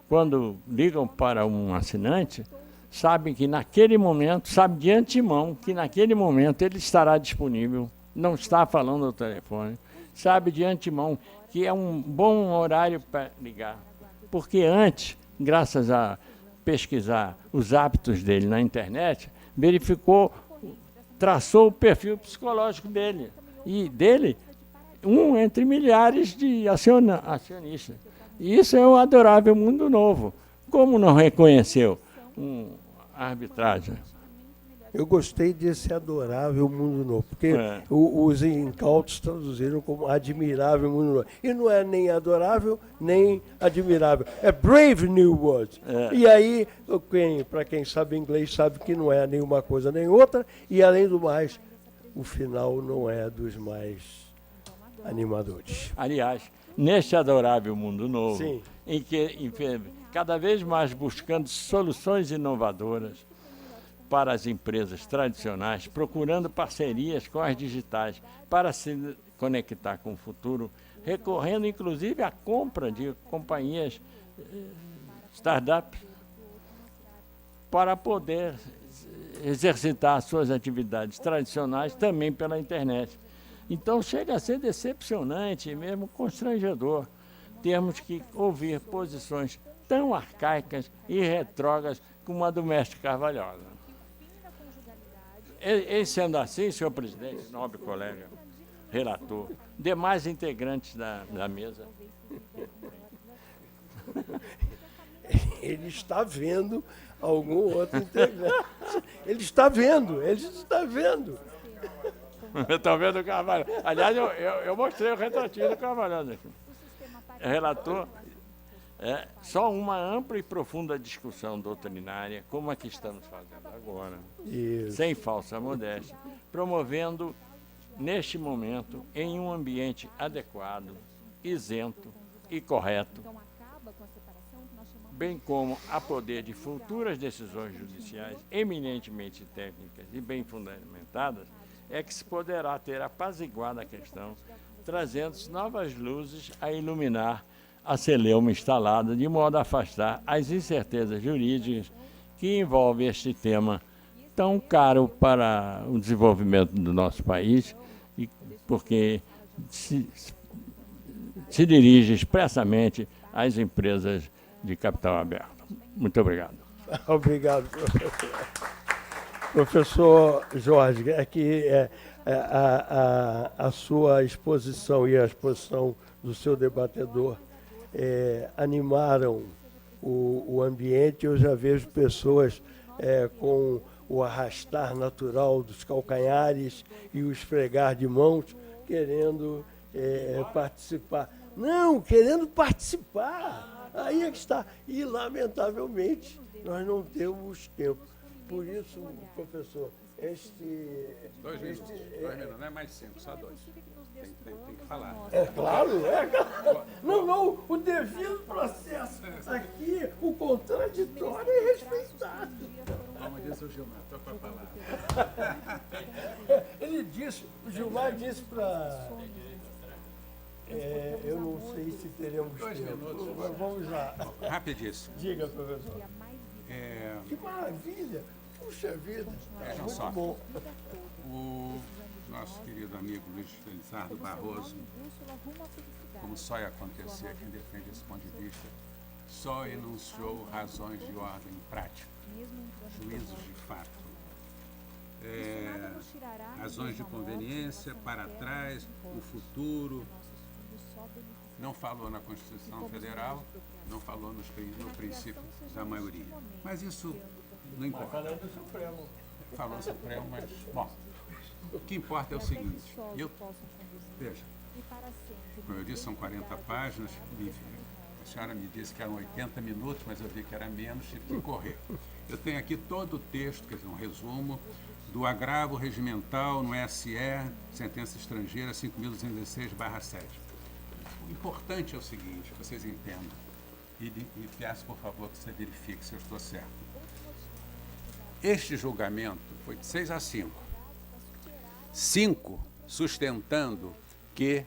quando ligam para um assinante, sabem que naquele momento, sabe de antemão que naquele momento ele estará disponível, não está falando ao telefone, sabe de antemão que é um bom horário para ligar. Porque antes, graças a pesquisar os hábitos dele na internet, verificou, traçou o perfil psicológico dele. E dele, um entre milhares de acionistas. E isso é um adorável mundo novo. Como não reconheceu a arbitragem? Eu gostei desse adorável mundo novo, porque os incautos traduziram como admirável mundo novo. E não é nem adorável, nem admirável. É Brave New World. E aí, para quem sabe inglês, sabe que não é nenhuma coisa nem outra. E, além do mais, o final não é dos mais animadores. Aliás, neste adorável mundo novo, Sim, em que cada vez mais buscando soluções inovadoras para as empresas tradicionais, procurando parcerias com as digitais para se conectar com o futuro, recorrendo inclusive à compra de companhias startups para poder exercitar suas atividades tradicionais também pela internet. Então chega a ser decepcionante e mesmo constrangedor termos que ouvir posições tão arcaicas e retrógradas como a do mestre Carvalhosa. E sendo assim, senhor presidente, nobre colega, relator, demais integrantes da mesa. Ele está vendo algum outro integrante. Ele está vendo. Estão vendo o Carvalho? Aliás, eu mostrei o retratinho do Carvalho. Relator, só uma ampla e profunda discussão doutrinária, como a que estamos fazendo agora, sem falsa modéstia, promovendo, neste momento, em um ambiente adequado, isento e correto, bem como a poder de futuras decisões judiciais eminentemente técnicas e bem fundamentadas, é que se poderá ter apaziguado a questão, trazendo novas luzes a iluminar a celeuma instalada, de modo a afastar as incertezas jurídicas que envolvem este tema tão caro para o desenvolvimento do nosso país, e porque se dirige expressamente às empresas de capital aberto. Muito obrigado. Obrigado, professor. Professor Jorge, aqui a sua exposição e a exposição do seu debatedor animaram o ambiente. Eu já vejo pessoas com o arrastar natural dos calcanhares e o esfregar de mãos, querendo participar. Não, querendo participar. Aí é que está. E, lamentavelmente, nós não temos tempo. Por isso, professor, 2 minutos, 2 minutos, não é mais 5, só 2. Tem que falar. É claro. Não, o devido processo. Aqui, o contraditório é respeitado. Como disse o Gilmar, estou com a palavra. Ele disse, o Gilmar disse para... eu não sei se teremos 2 tempo, minutos. mas vamos lá. Rapidíssimo. Diga, professor. É, Que maravilha! Puxa vida, Vejam muito só. bom. o nosso querido amigo Luiz Felizardo Barroso, como só ia acontecer, quem defende esse ponto de vista, só enunciou razões de ordem prática, juízos de fato. Razões de conveniência, para trás, o futuro. Não falou na Constituição Federal, não falou no princípio da maioria. Mas isso não importa. Falando do Supremo. Falou no Supremo, mas, bom, o que importa é o seguinte, veja, como eu disse, são 40 páginas, a senhora me disse que eram 80 minutos, mas eu vi que era menos, tive que correr. Eu tenho aqui todo o texto, quer dizer, um resumo, do agravo regimental no SE, sentença estrangeira 5.216/7. O importante é o seguinte, que vocês entendam, e peço, por favor, que você verifique se eu estou certo. Este julgamento foi de 6-5. 5 sustentando que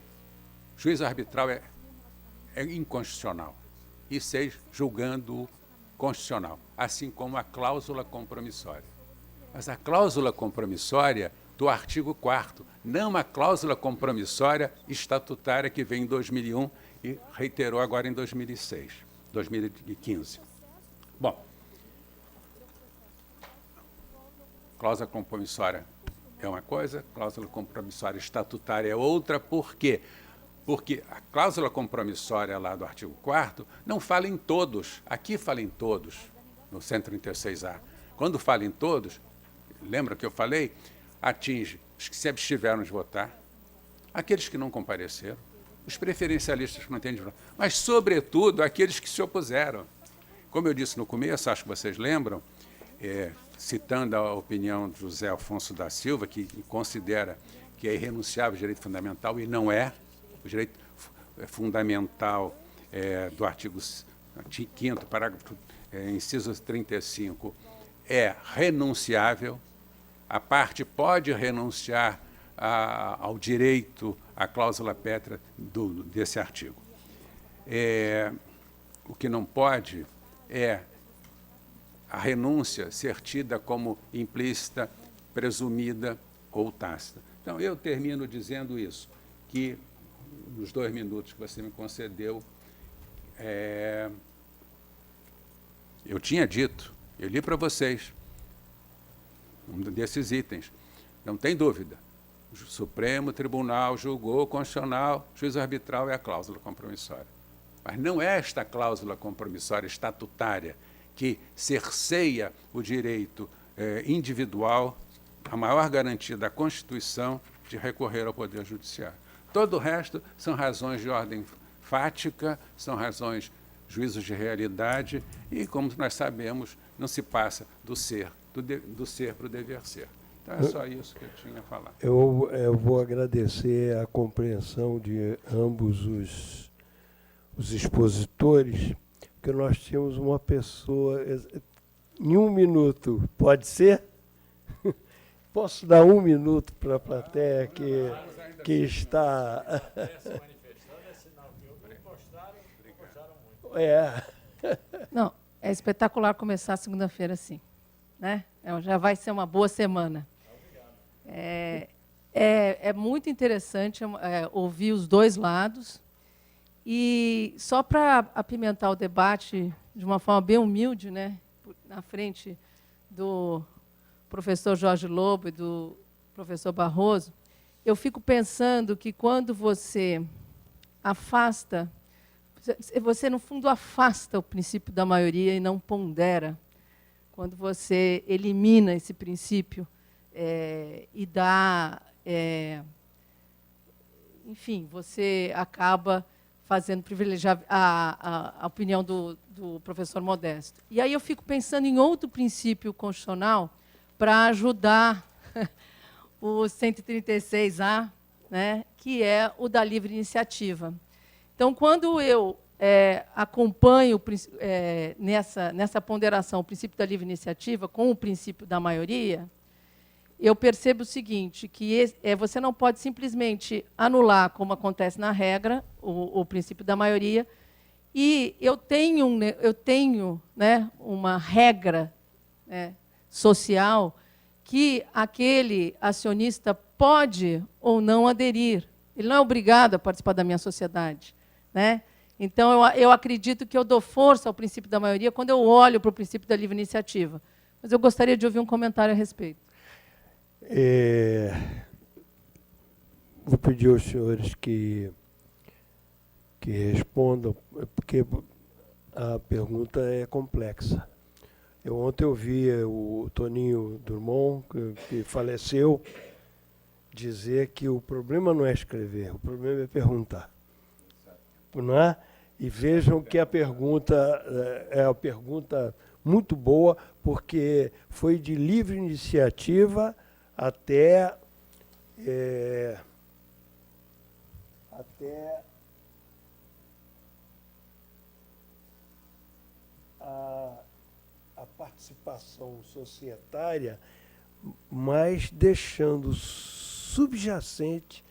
juízo arbitral é inconstitucional e 6 julgando-o constitucional, assim como a cláusula compromissória. Mas a cláusula compromissória do artigo 4º, não a cláusula compromissória estatutária que vem em 2001 e reiterou agora em 2015. Bom, cláusula compromissória é uma coisa, cláusula compromissória estatutária é outra. Por quê? Porque a cláusula compromissória lá do artigo 4º não fala em todos. Aqui fala em todos, no 136A. Quando fala em todos, lembra que eu falei? Atinge os que se abstiveram de votar, aqueles que não compareceram, os preferencialistas que não têm de votar, mas, sobretudo, aqueles que se opuseram. Como eu disse no começo, acho que vocês lembram, citando a opinião de José Afonso da Silva, que considera que é irrenunciável o direito fundamental, e não é. O direito fundamental do artigo 5º, parágrafo inciso 35, é renunciável. A parte pode renunciar ao direito, à cláusula pétrea desse artigo. O que não pode é a renúncia ser tida como implícita, presumida ou tácita. Então, eu termino dizendo isso, que nos 2 minutos que você me concedeu, eu tinha dito, eu li para vocês, um desses itens, não tem dúvida. O Supremo Tribunal julgou constitucional, juízo arbitral é a cláusula compromissória. Mas não é esta cláusula compromissória estatutária que cerceia o direito individual, a maior garantia da Constituição, de recorrer ao Poder Judiciário. Todo o resto são razões de ordem fática, são razões, juízos de realidade, e, como nós sabemos, não se passa do ser para o dever ser. Então, é só isso que eu tinha a falar. Eu vou agradecer a compreensão de ambos os expositores, porque nós tínhamos uma pessoa em 1 minuto. Pode ser? Posso dar 1 minuto para a plateia que está... Não, é espetacular começar segunda-feira assim, né? Já vai ser uma boa semana. É muito interessante ouvir os dois lados. E só para apimentar o debate de uma forma bem humilde, né, na frente do professor Jorge Lobo e do professor Barroso, eu fico pensando que quando você afasta, você, no fundo, afasta o princípio da maioria e não pondera. Quando você elimina esse princípio e dá... enfim, você acaba fazendo privilegiar a opinião do professor Modesto. E aí eu fico pensando em outro princípio constitucional para ajudar o 136A, né, que é o da livre iniciativa. Então, quando eu acompanho nessa ponderação o princípio da livre iniciativa com o princípio da maioria, eu percebo o seguinte, que você não pode simplesmente anular, como acontece na regra, o princípio da maioria, e eu tenho, né, uma regra, né, social que aquele acionista pode ou não aderir. Ele não é obrigado a participar da minha sociedade, né? Então, eu acredito que eu dou força ao princípio da maioria quando eu olho para o princípio da livre iniciativa. Mas eu gostaria de ouvir um comentário a respeito. Vou pedir aos senhores que respondam, porque a pergunta é complexa. Ontem eu vi o Toninho Drummond, que faleceu, dizer que o problema não é escrever, o problema é perguntar. Não é? E vejam que a pergunta é uma pergunta muito boa, porque foi de livre iniciativa até a participação societária, mas deixando subjacente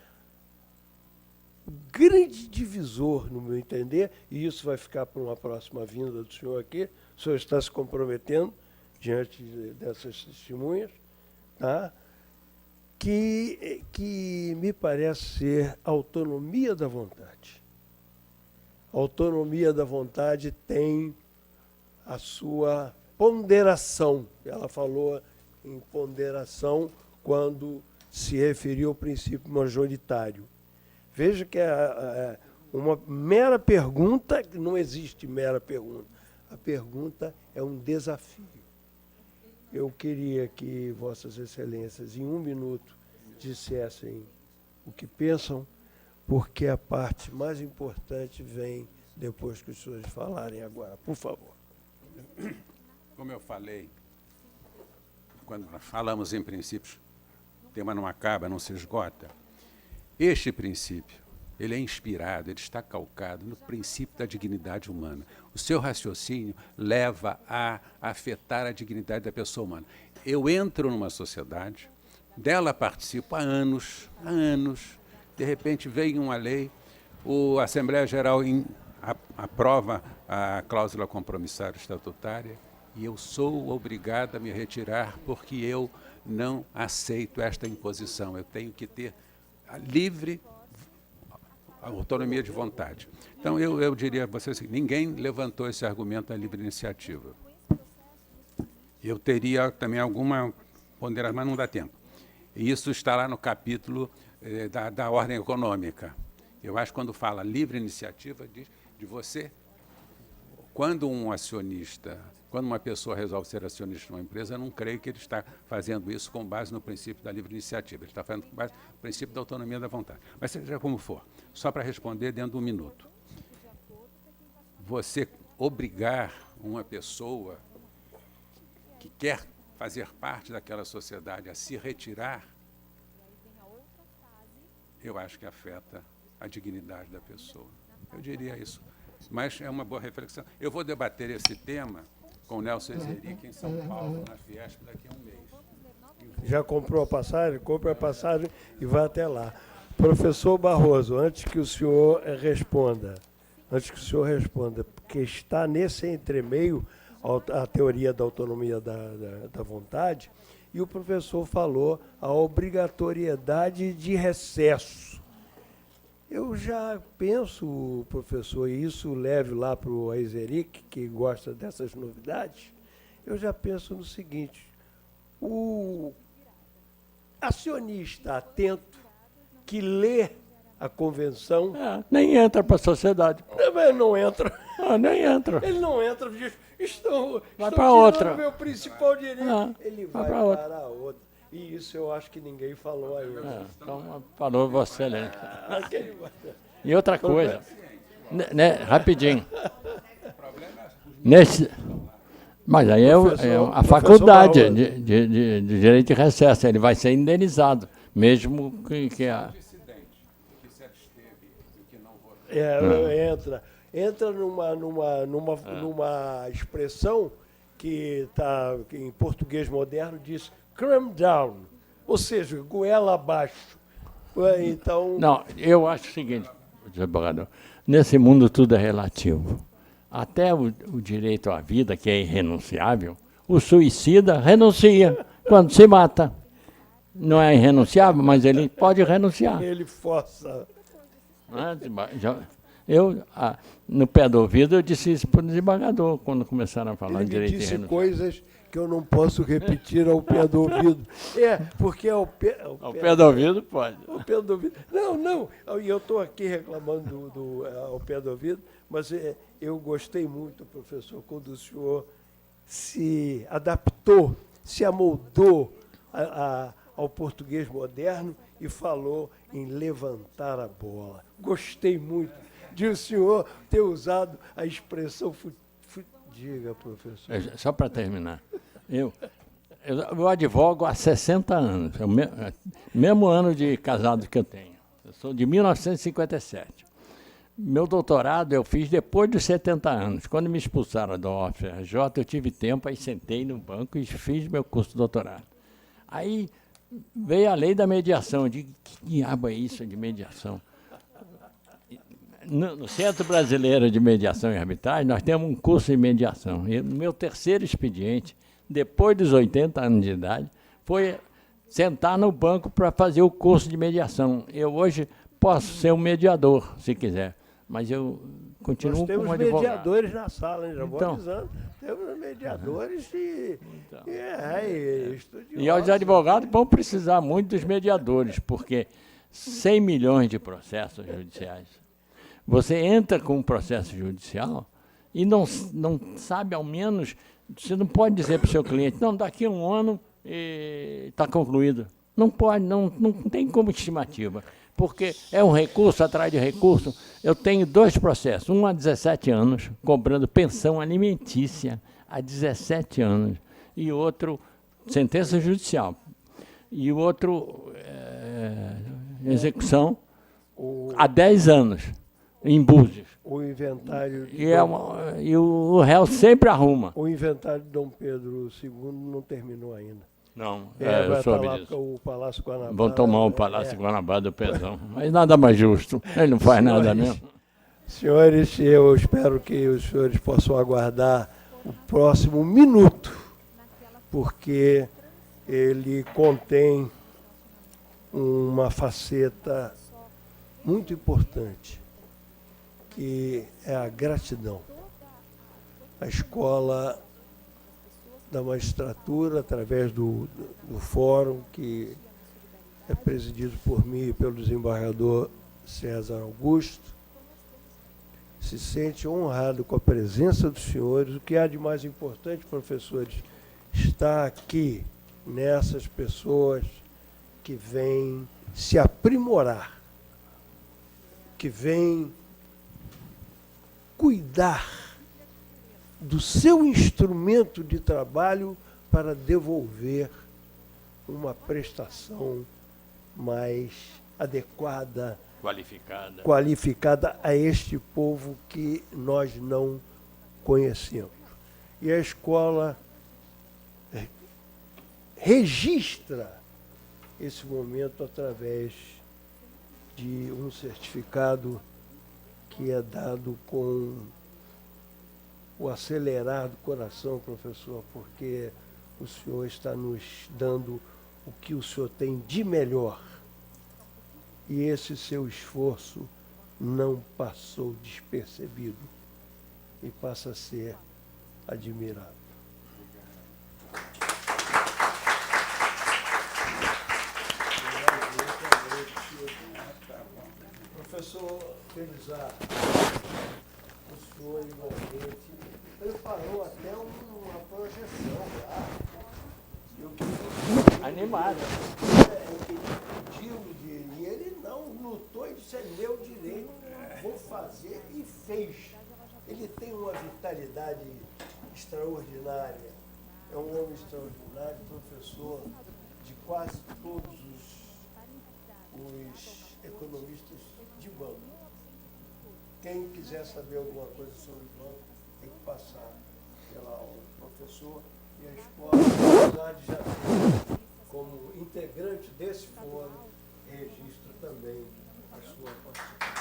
o grande divisor, no meu entender, e isso vai ficar para uma próxima vinda do senhor aqui, o senhor está se comprometendo diante dessas testemunhas, tá? Que me parece ser a autonomia da vontade. A autonomia da vontade tem a sua ponderação. Ela falou em ponderação quando se referiu ao princípio majoritário. Veja que uma mera pergunta, não existe mera pergunta. A pergunta é um desafio. Eu queria que Vossas Excelências, em 1 minuto, dissessem o que pensam, porque a parte mais importante vem depois que os senhores falarem agora. Por favor. Como eu falei, quando nós falamos em princípios, o tema não acaba, não se esgota. Este princípio, ele é inspirado, ele está calcado no princípio da dignidade humana. O seu raciocínio leva a afetar a dignidade da pessoa humana. Eu entro numa sociedade, dela participo há anos, de repente vem uma lei, a Assembleia Geral aprova a cláusula compromissária estatutária e eu sou obrigado a me retirar porque eu não aceito esta imposição. Eu tenho que ter a livre autonomia de vontade. Então, eu diria a vocês assim, ninguém levantou esse argumento da livre iniciativa. Eu teria também alguma ponderação, mas não dá tempo. E isso está lá no capítulo da ordem econômica. Eu acho que quando fala livre iniciativa, diz de você, quando uma pessoa resolve ser acionista de uma empresa, eu não creio que ele está fazendo isso com base no princípio da livre iniciativa. Ele está fazendo com base no princípio da autonomia da vontade. Mas seja como for, só para responder dentro de 1 minuto. Você obrigar uma pessoa que quer fazer parte daquela sociedade a se retirar, eu acho que afeta a dignidade da pessoa. Eu diria isso. Mas é uma boa reflexão. Eu vou debater esse tema com o Nelson Ezeric em São Paulo, na Fiesp, daqui a um mês. Já comprou a passagem? Compre a passagem e vá até lá. Professor Barroso, antes que o senhor responda, porque está nesse entremeio a teoria da autonomia da vontade, e o professor falou a obrigatoriedade de recesso. Eu já penso, professor, e isso leve lá para o Ezeric, que gosta dessas novidades, eu já penso no seguinte, o acionista atento que lê a convenção... nem entra para a sociedade. Ele não entra. Nem entra. Ele não entra, diz, estou para outra. meu principal direito. Ele vai para outra. E isso eu acho que ninguém falou ainda. Então, falou Vossa Excelência. E outra coisa, Rapidinho. Mas aí é a faculdade de direito de recesso, ele vai ser indenizado, mesmo que a... Entra numa expressão que está em português moderno, diz cram down, ou seja, goela abaixo. Então... Não, eu acho o seguinte, advogado, nesse mundo tudo é relativo. Até o direito à vida, que é irrenunciável, o suicida renuncia quando se mata. Não é irrenunciável, mas ele pode renunciar. Ele força. No pé do ouvido, eu disse isso para o desembargador, quando começaram a falar de direito disse irrenunciável. Coisas que eu não posso repetir ao pé do ouvido. Porque ao pé do ouvido pode. Ao pé do ouvido. Não. E eu estou aqui reclamando ao pé do ouvido, mas eu gostei muito, professor, quando o senhor se adaptou, se amoldou ao português moderno e falou em levantar a bola. Gostei muito de o senhor ter usado a expressão... Diga, professor. Só para terminar. Eu advogo há 60 anos, é o mesmo ano de casado que eu tenho. Eu sou de 1957. Meu doutorado eu fiz depois dos 70 anos. Quando me expulsaram da UFRJ, eu tive tempo, aí sentei no banco e fiz meu curso de doutorado. Aí veio a lei da mediação. Eu digo, que diabo é isso de mediação? No Centro Brasileiro de Mediação e Arbitragem, nós temos um curso de mediação. E no meu terceiro expediente, depois dos 80 anos de idade, foi sentar no banco para fazer o curso de mediação. Eu hoje posso ser um mediador, se quiser, mas eu continuo como advogado. Nós temos mediadores na sala, hein? Já vou Então, avisando. Temos mediadores e os advogados vão precisar muito dos mediadores, porque 100 milhões de processos judiciais. Você entra com um processo judicial e não sabe, ao menos, você não pode dizer para o seu cliente, não, daqui a um ano está concluído. Não pode, não tem como estimativa, porque é um recurso atrás de recurso. Eu tenho 2 processos, um há 17 anos, cobrando pensão alimentícia há 17 anos, e outro, sentença judicial, e o outro, execução, há 10 anos. Em Búzios. O inventário... E o réu sempre arruma. O inventário de Dom Pedro II não terminou ainda. Não, eu soube disso. O Palácio Guanabara. Vão tomar o Palácio Guanabara do Pezão. Mas nada mais justo. Ele não faz nada mesmo. Senhores, eu espero que os senhores possam aguardar o próximo minuto, porque ele contém uma faceta muito importante, que é a gratidão. A escola da magistratura, através do fórum, que é presidido por mim e pelo desembargador César Augusto, se sente honrado com a presença dos senhores. O que há de mais importante, professores, está aqui nessas pessoas que vêm se aprimorar, que vêm cuidar do seu instrumento de trabalho para devolver uma prestação mais adequada, qualificada a este povo que nós não conhecemos. E a escola registra esse momento através de um certificado que é dado com o acelerar do coração, professor, porque o senhor está nos dando o que o senhor tem de melhor. E esse seu esforço não passou despercebido e passa a ser admirado. Professor Felizardo, o senhor igualmente preparou até uma projeção lá. Animado. Eu pedi um dinheiro e ele não lutou e disse, é meu direito. vou fazer e fez. Ele tem uma vitalidade extraordinária. É um homem extraordinário, professor de quase todos os economistas de banco. Quem quiser saber alguma coisa sobre banco, tem que passar pela aula do professor, e a escola já tem, como integrante desse fórum, registra também a sua participação.